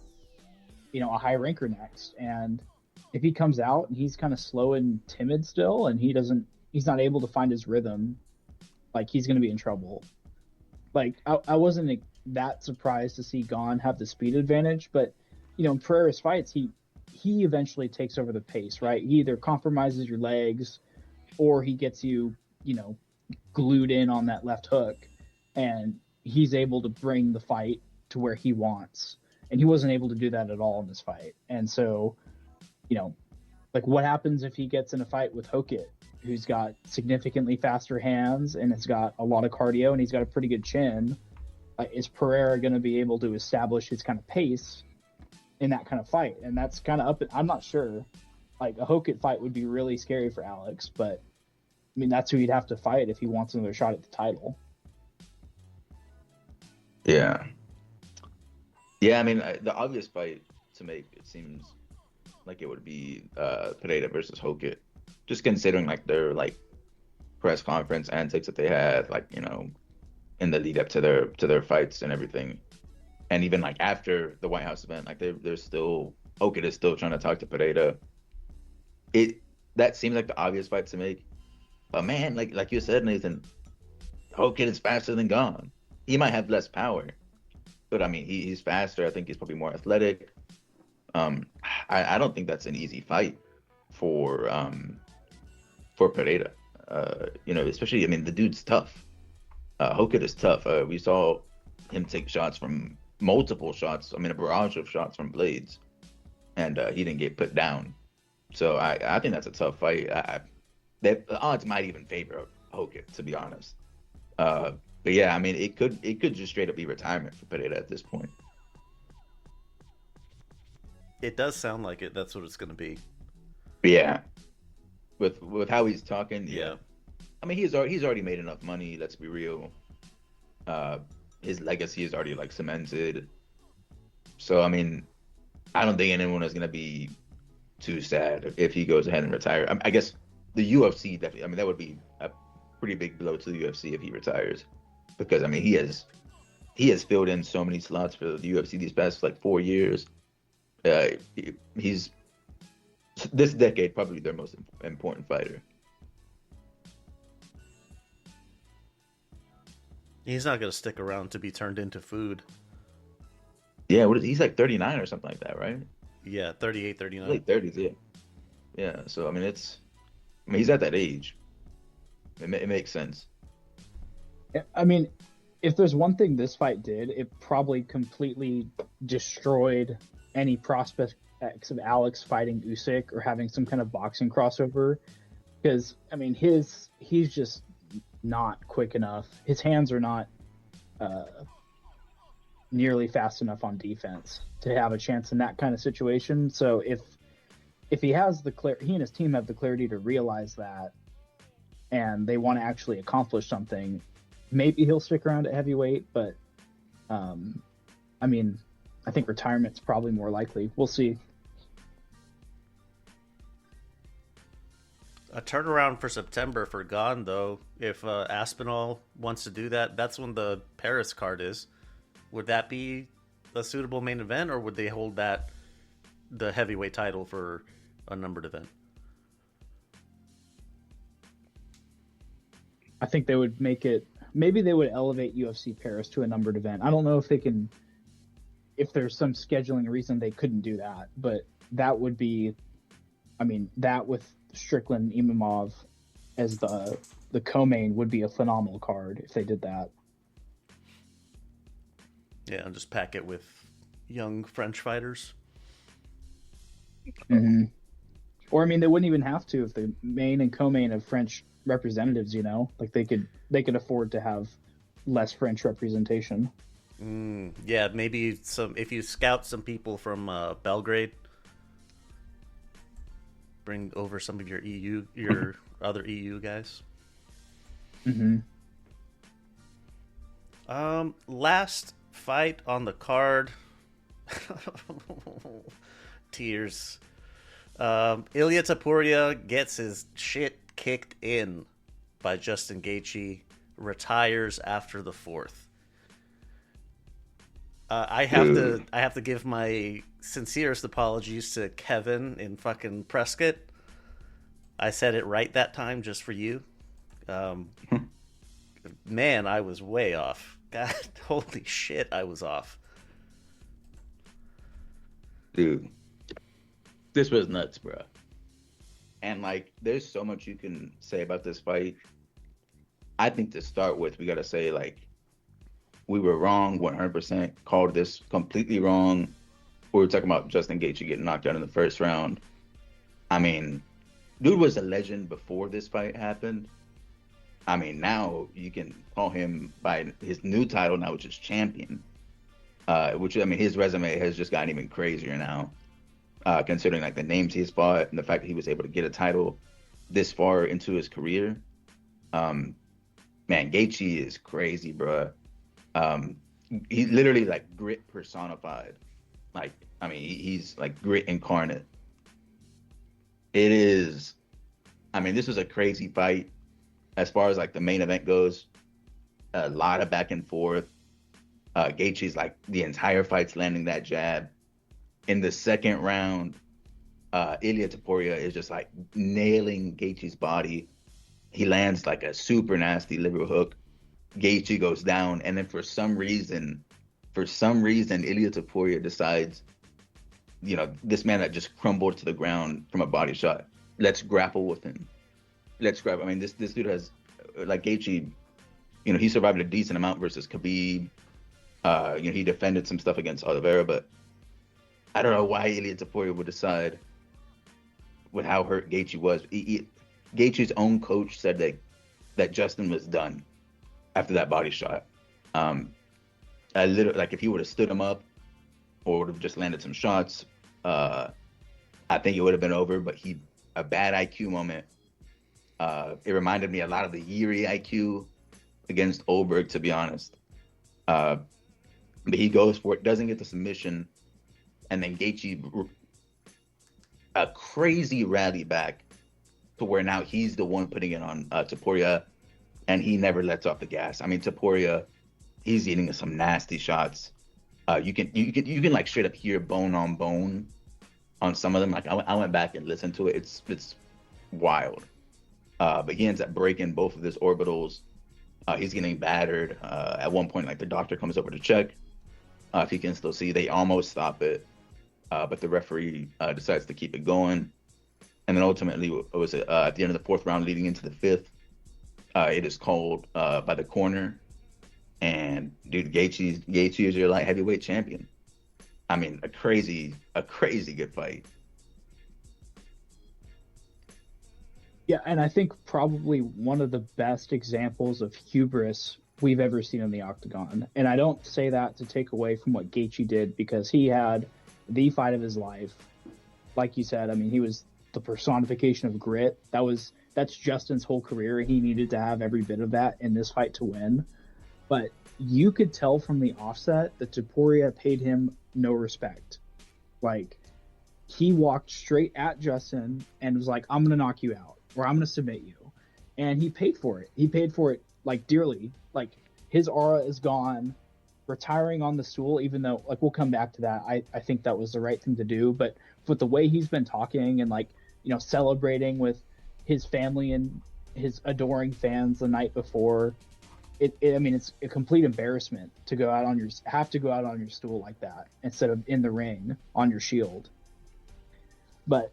a high ranker next. And if he comes out and he's kind of slow and timid still, and he's not able to find his rhythm, like he's going to be in trouble. Like I wasn't that surprised to see Gon have the speed advantage, but in Pereira's fights, he eventually takes over the pace, right? He either compromises your legs or he gets you, glued in on that left hook, and he's able to bring the fight to where he wants. And he wasn't able to do that at all in this fight. And so, like what happens if he gets in a fight with Hokit, who's got significantly faster hands and has got a lot of cardio and he's got a pretty good chin? Is Pereira going to be able to establish his kind of pace in that kind of fight? And that's kind of up. I'm not sure. Like a Hokit fight would be really scary for Alex, but I mean, that's who he'd have to fight if he wants another shot at the title. Yeah. Yeah, I mean, the obvious fight to make, it seems like it would be Pereira versus Hokit. Just considering like their like press conference antics that they had, like, in the lead up to their fights and everything. And even like after the White House event, like they're still, Hokit is still trying to talk to Pereira. That seems like the obvious fight to make. But man, like you said, Nathan, Hokit is faster than Gon. He might have less power, but I mean, he's faster. I think he's probably more athletic. I don't think that's an easy fight for Pereira. Especially, I mean, the dude's tough. Hokit is tough. We saw him take shots from multiple shots. I mean, a barrage of shots from Blades, and he didn't get put down. So I think that's a tough fight. The odds might even favor Hokit, to be honest. But yeah, I mean, it could just straight up be retirement for Pereira at this point. It does sound like it. That's what it's going to be. Yeah, with how he's talking. Yeah. I mean, he's already made enough money. Let's be real. His legacy is already like cemented. So I mean, I don't think anyone is going to be too sad if he goes ahead and retire. I guess the UFC definitely. I mean, that would be a pretty big blow to the UFC if he retires, because I mean he has filled in so many slots for the UFC these past like 4 years. He's this decade probably their most important fighter. He's not going to stick around to be turned into food. Yeah, he's like 39 or something like that, right? Yeah, 38, 39. Late 30s, yeah. Yeah, so I mean he's at that age. It makes sense. I mean, if there's one thing this fight did, it probably completely destroyed any prospects of Alex fighting Usyk or having some kind of boxing crossover. Because, I mean, he's just not quick enough. His hands are not nearly fast enough on defense to have a chance in that kind of situation. So if he has he and his team have the clarity to realize that, and they want to actually accomplish something, maybe he'll stick around at heavyweight. But I mean, I think retirement's probably more likely. We'll see. A turnaround for September for Gon, though. If Aspinall wants to do that, that's when the Paris card is. Would that be a suitable main event, or would they hold the heavyweight title for a numbered event? I think they would make it. Maybe they would elevate UFC Paris to a numbered event. I don't know if they can. If there's some scheduling reason they couldn't do that, but that would be. I mean, that with Strickland Imamov as the co-main would be a phenomenal card if they did that. Yeah, and just pack it with, young French fighters. Mm-hmm. Or I mean, they wouldn't even have to if the main and co-main of French representatives. You know, like they could afford to have less French representation. Yeah, maybe some if you scout some people from Belgrade, bring over some of your other EU guys. Mm-hmm. Last fight on the card. Tears. Ilya Taporia gets his shit kicked in by Justin Gaethje, retires after the fourth. I have to give my sincerest apologies to Kevin in fucking Prescott. I said it right that time just for you. Man, I was way off. God, holy shit, I was off. Dude, this was nuts, bro. And like, there's so much you can say about this fight. I think to start with, we gotta say like, we were wrong 100%. Called this completely wrong. We were talking about Justin Gaethje getting knocked out in the first round. I mean, dude was a legend before this fight happened. I mean, now you can call him by his new title now, which is champion. Which, I mean, his resume has just gotten even crazier now, considering like the names he's fought and the fact that he was able to get a title this far into his career. Man, Gaethje is crazy, bro. He's literally like grit personified. Like, I mean, he's like grit incarnate. It is, I mean, this was a crazy fight. As far as like the main event goes, a lot of back and forth. Gaethje's like the entire fight's landing that jab. In the second round, Ilya Taporia is just like nailing Gaethje's body. He lands like a super nasty liver hook. Gaethje goes down, and then for some reason, Ilya Taporia decides, you know, this man that just crumbled to the ground from a body shot, let's grapple with him. I mean, this dude has, like Gaethje, you know, he survived a decent amount versus Khabib. You know, he defended some stuff against Oliveira, but I don't know why Ilya Taporia would decide with how hurt Gaethje was. Gaethje's own coach said that Justin was done after that body shot. I literally, like, if he would have stood him up or would have just landed some shots, I think it would have been over. But a bad IQ moment. It reminded me a lot of the Yuri IQ against Olberg, to be honest. But he goes for it, doesn't get the submission, and then Gaethje, a crazy rally back to where now he's the one putting it on Taporia, and he never lets off the gas. I mean, Taporia, he's eating some nasty shots. You can like straight up hear bone on bone on some of them. Like I went back and listened to it. It's wild. But he ends up breaking both of his orbitals. He's getting battered. At one point, like the doctor comes over to check if he can still see. They almost stop it, but the referee decides to keep it going. And then ultimately, it was at the end of the fourth round, leading into the fifth. It is called by the corner, and dude, Gaethje is your light heavyweight champion. I mean, a crazy good fight. Yeah, and I think probably one of the best examples of hubris we've ever seen in the octagon. And I don't say that to take away from what Gaethje did, because he had the fight of his life. Like you said, I mean, he was the personification of grit. That's Justin's whole career. He needed to have every bit of that in this fight to win. But you could tell from the offset that Taporia paid him no respect. Like, he walked straight at Justin and was like, I'm going to knock you out, or I'm going to submit you. And he paid for it. He paid for it, like, dearly. Like, his aura is gone. Retiring on the stool, even though, like, we'll come back to that. I think that was the right thing to do. But with the way he's been talking and, like, you know, celebrating with his family and his adoring fans the night before, I mean, it's a complete embarrassment to have to go out on your stool like that instead of in the ring on your shield. But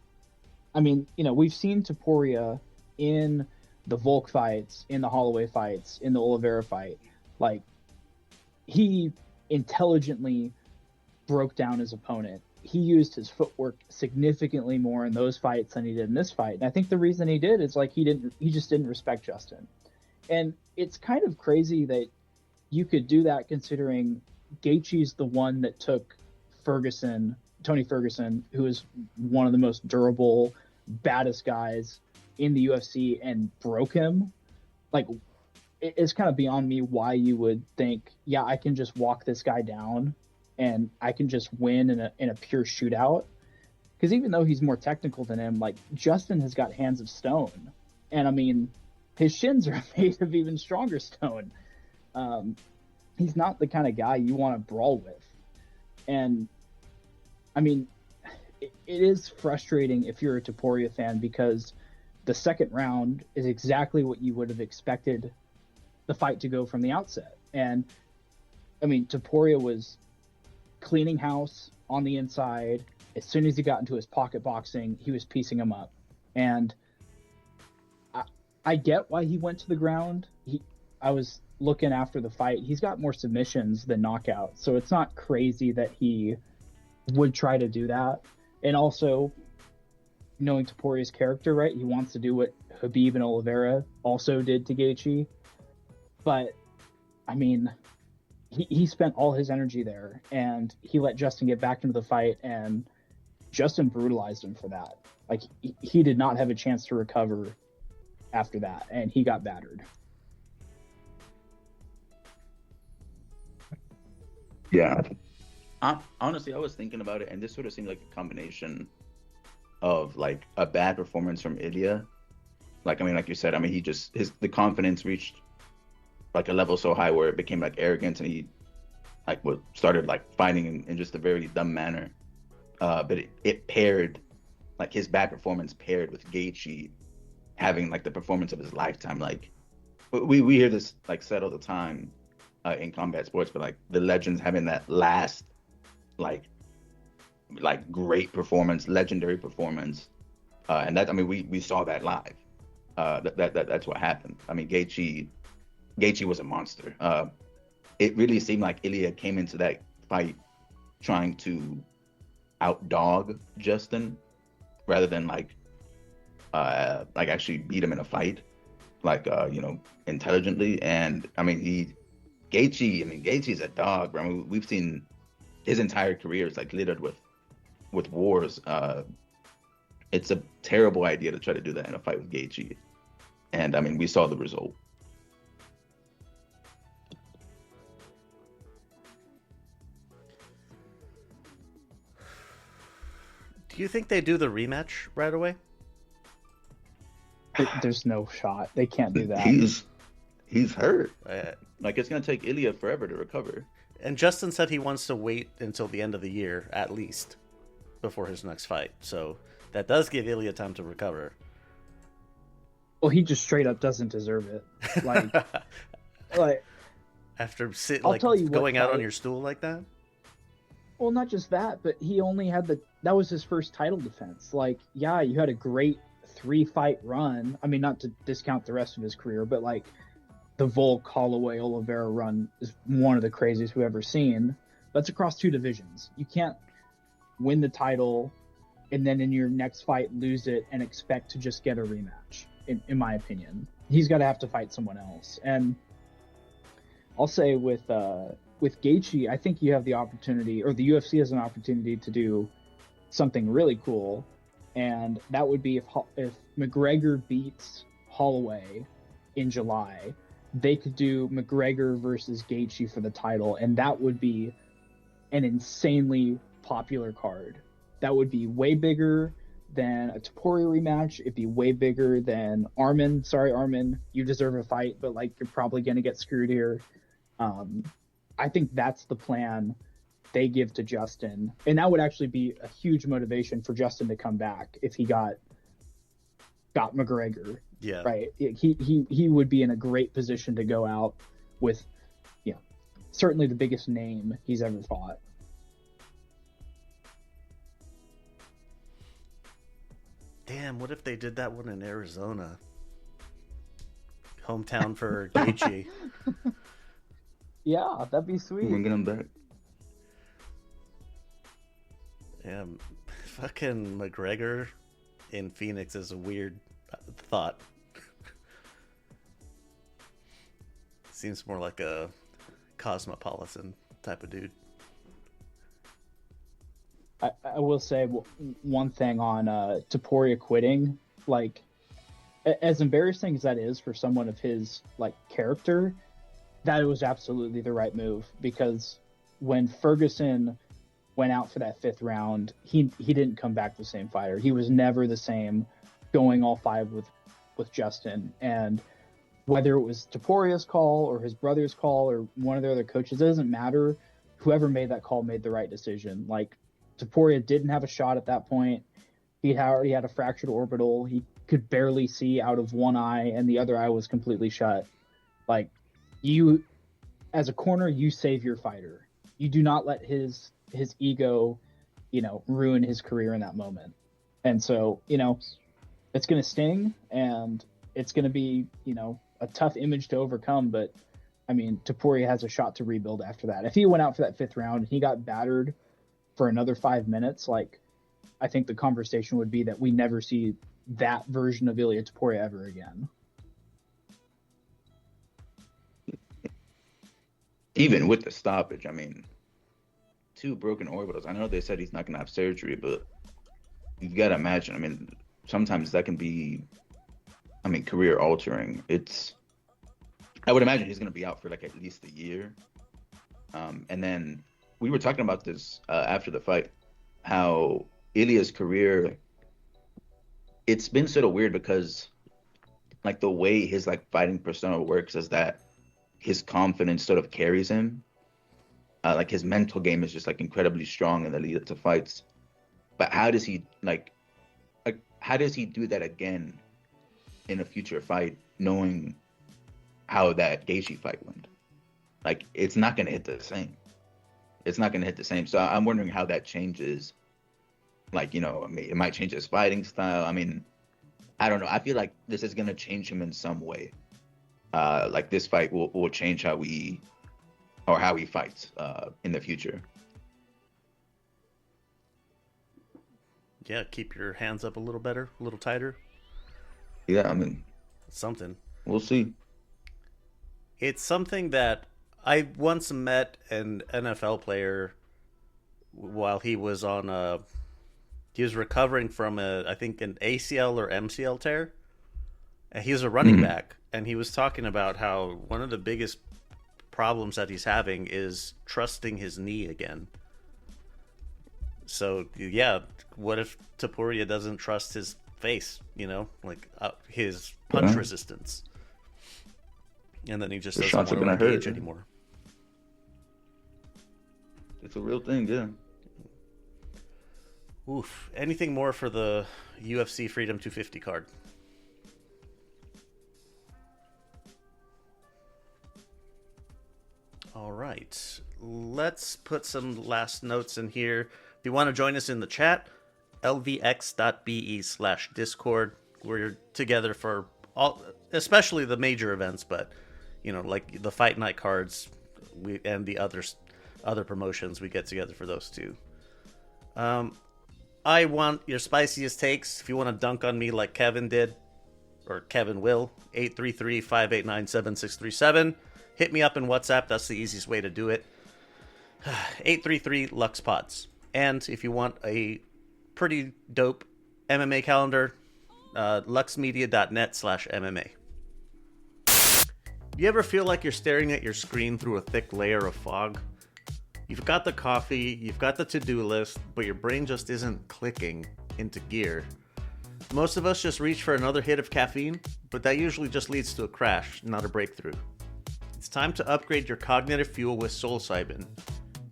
I mean, you know, we've seen Taporia in the Volk fights, in the Holloway fights, in the Oliveira fight. Like, he intelligently broke down his opponent. He used his footwork significantly more in those fights than he did in this fight. And I think the reason he did is like he just didn't respect Justin. And it's kind of crazy that you could do that considering Gaethje's the one that took Tony Ferguson, who is one of the most durable, baddest guys in the UFC, and broke him. Like, it's kind of beyond me why you would think, yeah, I can just walk this guy down and I can just win in a pure shootout. Because even though he's more technical than him, like, Justin has got hands of stone. And I mean, his shins are made of even stronger stone. He's not the kind of guy you want to brawl with. And I mean, it is frustrating if you're a Topuria fan, because the second round is exactly what you would have expected the fight to go from the outset. And I mean, Topuria was cleaning house on the inside. As soon as he got into his pocket boxing, he was piecing him up. And I get why he went to the ground. I was looking after the fight. He's got more submissions than knockouts, so it's not crazy that he would try to do that. And also, knowing Topuria's character, right, he wants to do what Khabib and Oliveira also did to Gaethje. But I mean, he spent all his energy there, and he let Justin get back into the fight, and Justin brutalized him for that. Like, he did not have a chance to recover after that, and he got battered. Yeah. Honestly, I was thinking about it, and this sort of seemed like a combination of like a bad performance from Ilya. Like, I mean, like you said, I mean, the confidence reached like a level so high where it became like arrogance, and he like started like fighting in just a very dumb manner. But it paired, like, his bad performance paired with Gaethje having like the performance of his lifetime. Like, we hear this like said all the time in combat sports, but like the legends having that last like great performance, legendary performance, and that, I mean, we saw that live. That's what happened. I mean, Gaethje was a monster. It really seemed like Ilya came into that fight trying to outdog Justin rather than like actually beat him in a fight, like intelligently. And I mean, Gaethje's a dog, bro. I mean, we've seen his entire career is like littered with wars. It's a terrible idea to try to do that in a fight with Gaethje, and I mean, we saw the result. Do you think they do the rematch right away? There's no shot. They can't do that. He's hurt. Like, it's gonna take Ilya forever to recover. And Justin said he wants to wait until the end of the year, at least, before his next fight. So that does give Ilya time to recover. Well, he just straight up doesn't deserve it. Like After I'll tell you going what out fight- on your stool like that? Well, not just that, but he only had that was his first title defense. Like, yeah, you had a great 3-fight run. I mean, not to discount the rest of his career, but like the Volk, Holloway, Oliveira run is one of the craziest we've ever seen. That's across 2 divisions. You can't win the title and then in your next fight lose it and expect to just get a rematch, in my opinion. He's got to have to fight someone else. And I'll say with Gaethje, I think you have the opportunity, or the UFC has an opportunity to do something really cool, and that would be if McGregor beats Holloway in July, they could do McGregor versus Gaethje for the title, and that would be an insanely popular card. That would be way bigger than a Topuria rematch. It'd be way bigger than Armin. Sorry, Armin, you deserve a fight, but like, you're probably gonna get screwed here. I think that's the plan they give to Justin, and that would actually be a huge motivation for Justin to come back if he got McGregor. Yeah. Right. He would be in a great position to go out with, certainly the biggest name he's ever fought. Damn, what if they did that one in Arizona? Hometown for Gaethje. Yeah, that'd be sweet. Bringing him back. Yeah, fucking McGregor in Phoenix is a weird thought. Seems more like a cosmopolitan type of dude. I will say one thing on Topuria quitting. Like, as embarrassing as that is for someone of his like character, that was absolutely the right move, because when Ferguson went out for that 5th round, he didn't come back the same fighter. He was never the same going all 5 with Justin. And whether it was Topuria's call or his brother's call or one of their other coaches, it doesn't matter. Whoever made that call made the right decision. Like, Topuria didn't have a shot at that point. He already had a fractured orbital. He could barely see out of one eye, and the other eye was completely shut. Like, you, as a corner, you save your fighter. You do not let his ego, ruin his career in that moment. And so, it's going to sting, and it's going to be, a tough image to overcome. But, I mean, Topuria has a shot to rebuild after that. If he went out for that 5th round and he got battered for another 5 minutes, like, I think the conversation would be that we never see that version of Ilia Topuria ever again. Even with the stoppage, I mean, 2 broken orbitals. I know they said he's not going to have surgery, but you've got to imagine. I mean, sometimes that can be, career altering. I would imagine he's going to be out for like at least a year. And then we were talking about this after the fight, how Ilia's career, it's been sort of weird because like the way his like fighting persona works is that his confidence sort of carries him. Like his mental game is just like incredibly strong in the lead up to fights. But how does he do that again in a future fight, knowing how that Gaethje fight went? Like, it's not going to hit the same. It's not going to hit the same. So I'm wondering how that changes. Like, it might change his fighting style. I mean, I don't know. I feel like this is going to change him in some way. Like this fight will change how he fights in the future. Yeah, keep your hands up a little better, a little tighter. Yeah, I mean, something. We'll see. It's something that I once met an NFL player while he was on he was recovering from I think an ACL or MCL tear. And he was a running back, and he was talking about how one of the biggest problems that he's having is trusting his knee again. So, yeah, what if Topuria doesn't trust his face, his punch resistance? And then he just doesn't want to engage anymore. It's a real thing, yeah. Oof. Anything more for the UFC Freedom 250 card? All right. Let's put some last notes in here. If you want to join us in the chat, lvx.be/discord. We're together for all, especially the major events, but like the fight night cards, and the other promotions, we get together for those too. I want your spiciest takes. If you want to dunk on me like Kevin did, or Kevin will, 833-589-7637. Hit me up in WhatsApp. That's the easiest way to do it. 833 Lux Pods. And if you want a pretty dope MMA calendar, luxmedia.net/MMA. You ever feel like you're staring at your screen through a thick layer of fog? You've got the coffee, you've got the to-do list, but your brain just isn't clicking into gear. Most of us just reach for another hit of caffeine, but that usually just leads to a crash, not a breakthrough. It's time to upgrade your cognitive fuel with psilocybin.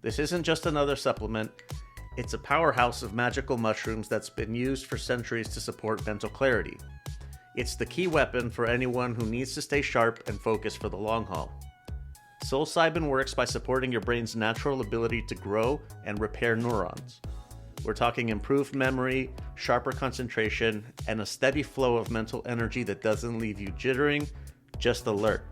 This isn't just another supplement, it's a powerhouse of magical mushrooms that's been used for centuries to support mental clarity. It's the key weapon for anyone who needs to stay sharp and focused for the long haul. Psilocybin works by supporting your brain's natural ability to grow and repair neurons. We're talking improved memory, sharper concentration, and a steady flow of mental energy that doesn't leave you jittering, just alert.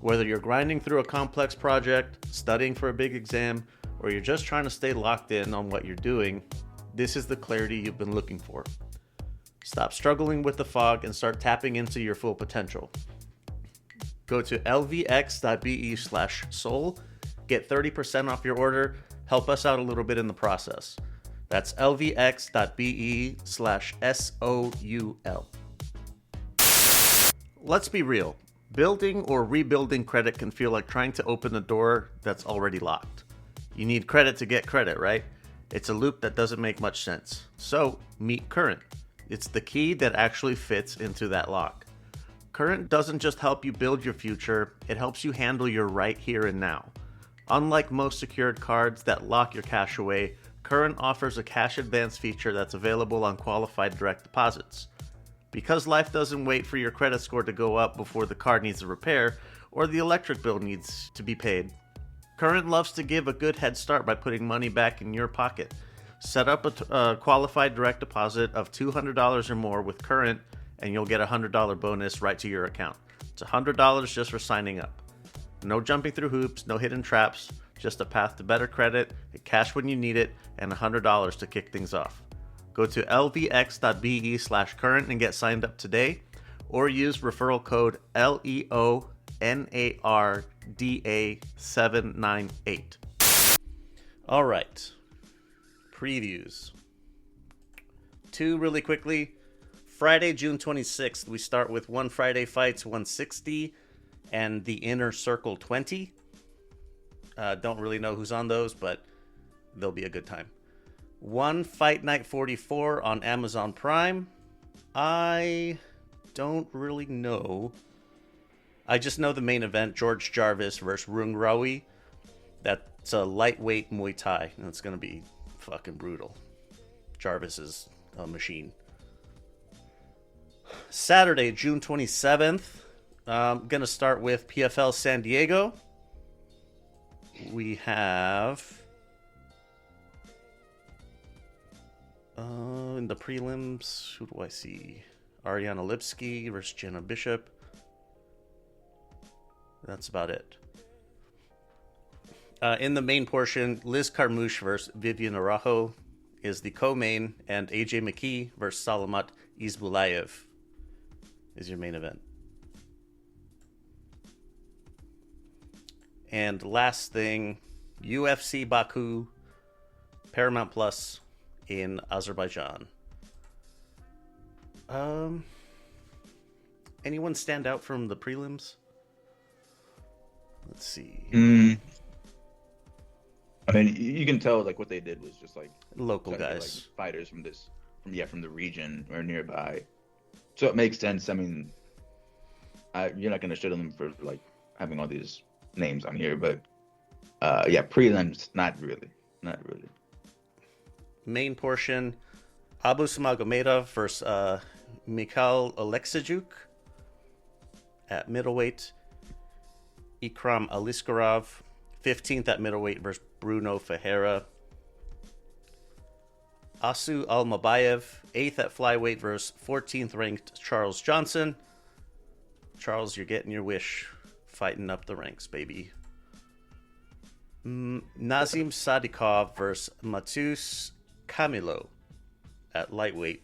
Whether you're grinding through a complex project, studying for a big exam, or you're just trying to stay locked in on what you're doing, this is the clarity you've been looking for. Stop struggling with the fog and start tapping into your full potential. Go to lvx.be/soul, get 30% off your order, help us out a little bit in the process. That's lvx.be/soul. Let's be real. Building or rebuilding credit can feel like trying to open a door that's already locked. You need credit to get credit, right? It's a loop that doesn't make much sense. So, meet Current. It's the key that actually fits into that lock. Current doesn't just help you build your future, it helps you handle your right here and now. Unlike most secured cards that lock your cash away, Current offers a cash advance feature that's available on qualified direct deposits. Because life doesn't wait for your credit score to go up before the card needs a repair or the electric bill needs to be paid, Current loves to give a good head start by putting money back in your pocket. Set up a qualified direct deposit of $200 or more with Current, and you'll get a $100 bonus right to your account. It's $100 just for signing up. No jumping through hoops, no hidden traps, just a path to better credit, cash when you need it, and $100 to kick things off. Go to lvx.be/current and get signed up today, or use referral code LEONARDA798. All right. Previews. 2 really quickly. Friday, June 26th, we start with One Friday Fights 160 and the Inner Circle 20. Don't really know who's on those, but they'll be a good time. One Fight Night 44 on Amazon Prime. I don't really know. I just know the main event, George Jarvis versus Rung Rawi. That's a lightweight Muay Thai, and it's going to be fucking brutal. Jarvis is a machine. Saturday, June 27th. I'm going to start with PFL San Diego. We have... in the prelims, who do I see? Ariana Lipsky versus Jenna Bishop. That's about it. In the main portion, Liz Carmouche versus Vivian Araujo is the co-main, and AJ McKee versus Salamat Izbulayev is your main event. And last thing, UFC Baku, Paramount Plus in Azerbaijan. Anyone stand out from the prelims? Let's see. I mean, you can tell like what they did was just like Local try to get, guys. like, fighters from the region or nearby. So it makes sense. I mean, you're not gonna shit on them for like having all these names on here, but yeah, prelims, not really. Main portion, Abu Smagomedov versus Mikhail Alexijuk at middleweight. Ikram Aliskarov, 15th at middleweight versus Bruno Ferreira. Asu Almabayev, 8th at flyweight versus 14th ranked Charles Johnson. Charles, you're getting your wish, fighting up the ranks, baby. Nazim Sadikov versus Matus Camilo at lightweight.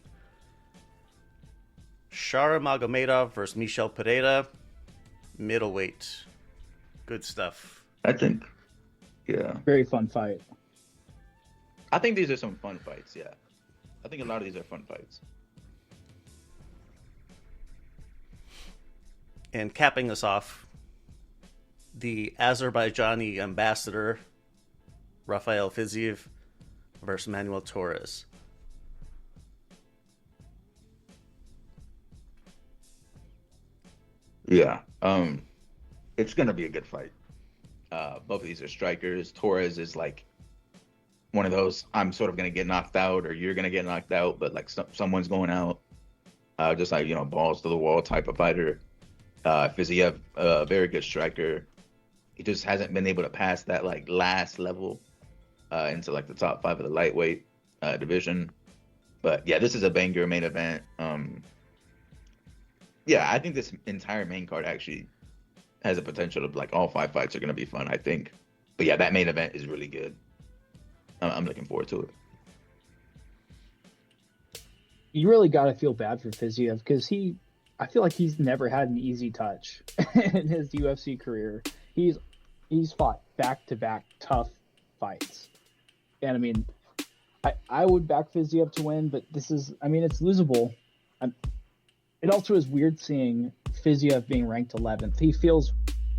Shara Magomedov versus Michel Pereira, middleweight. Good stuff. I think, yeah. Very fun fight. I think these are some fun fights, yeah. I think a lot of these are fun fights. And capping us off, the Azerbaijani ambassador, Rafael Fiziev versus Manuel Torres. Yeah. It's going to be a good fight. Both of these are strikers. Torres is like one of those, I'm sort of going to get knocked out or you're going to get knocked out, but like someone's going out. Just like, balls to the wall type of fighter. Fiziev, a very good striker. He just hasn't been able to pass that like last level into like the top 5 of the lightweight division. But yeah, this is a banger main event. Yeah, I think this entire main card actually has a potential of like all 5 fights are going to be fun, I think. But yeah, that main event is really good. I'm looking forward to it. you really got to feel bad for Fiziev because I feel like he's never had an easy touch in his UFC career. He's fought back-to-back tough fights. And I mean, I would back Fiziev to win, but it's losable. It also is weird seeing Fiziev being ranked 11th. He feels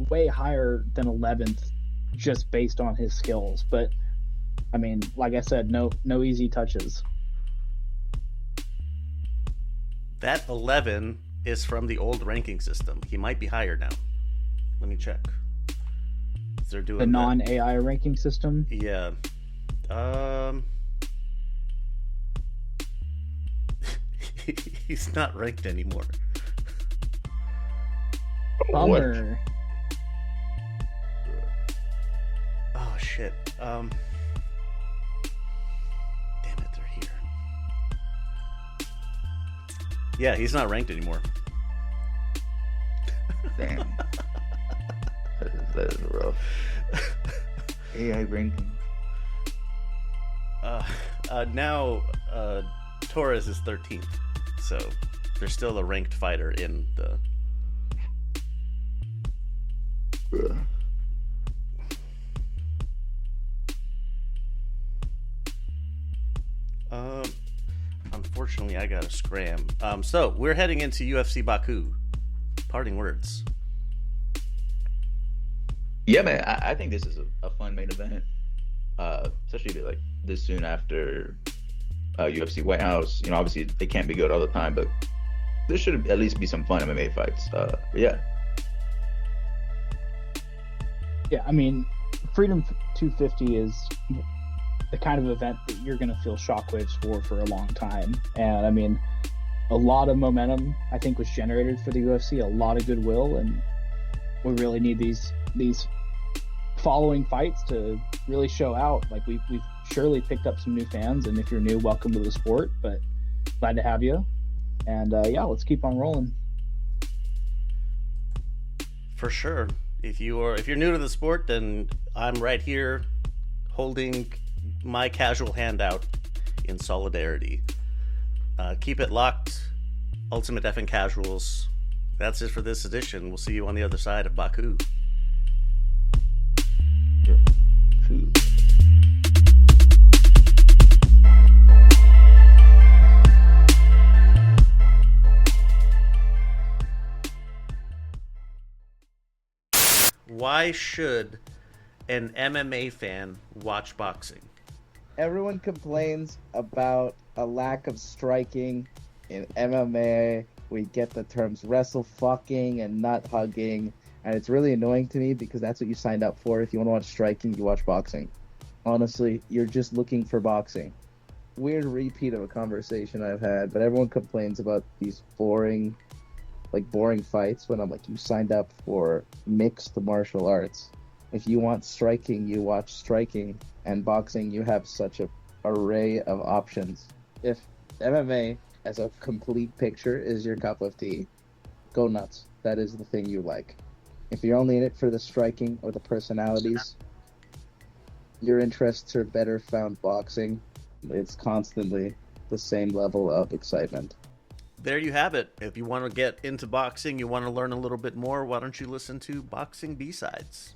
way higher than 11th just based on his skills. But I mean, like I said, no easy touches. That 11 is from the old ranking system. He might be higher now. Let me check. They're doing the non-AI ranking system. Yeah. He's not ranked anymore. Bummer. Oh shit. Damn it, they're here. Yeah, he's not ranked anymore. Damn. that is rough. AI ranking. Now Torres is 13th, so there's still a ranked fighter in the. Unfortunately, I gotta scram. So we're heading into UFC Baku. Parting words. Yeah, man. I think this is a fun main event, especially like this soon after UFC White House. You know, obviously they can't be good all the time, but there should at least be some fun MMA fights. But yeah. Yeah, I mean, Freedom 250 is the kind of event that you're going to feel shockwaves for a long time. And I mean, a lot of momentum, I think, was generated for the UFC, a lot of goodwill, and we really need these following fights to really show out. Like, we've surely picked up some new fans, and if you're new, welcome to the sport, but glad to have you. And yeah, let's keep on rolling. For sure. If you're new to the sport, then I'm right here holding my casual hand out in solidarity. Keep it locked, Ultimate Effing Casuals. That's it for this edition. We'll see you on the other side of Baku. Cool. Why should an MMA fan watch boxing? Everyone complains about a lack of striking in MMA. We get the terms wrestle fucking and nut hugging, and it's really annoying to me because that's what you signed up for. If you want to watch striking, you watch boxing. Honestly, you're just looking for boxing. Weird repeat of a conversation I've had, but everyone complains about these boring fights when I'm like, you signed up for mixed martial arts. If you want striking, you watch striking, and boxing, you have such an array of options. If MMA as a complete picture is your cup of tea, go nuts. That is the thing you like. If you're only in it for the striking or the personalities, your interests are better found boxing. It's constantly the same level of excitement. There you have it. If you want to get into boxing, you want to learn a little bit more, why don't you listen to Boxing B-Sides?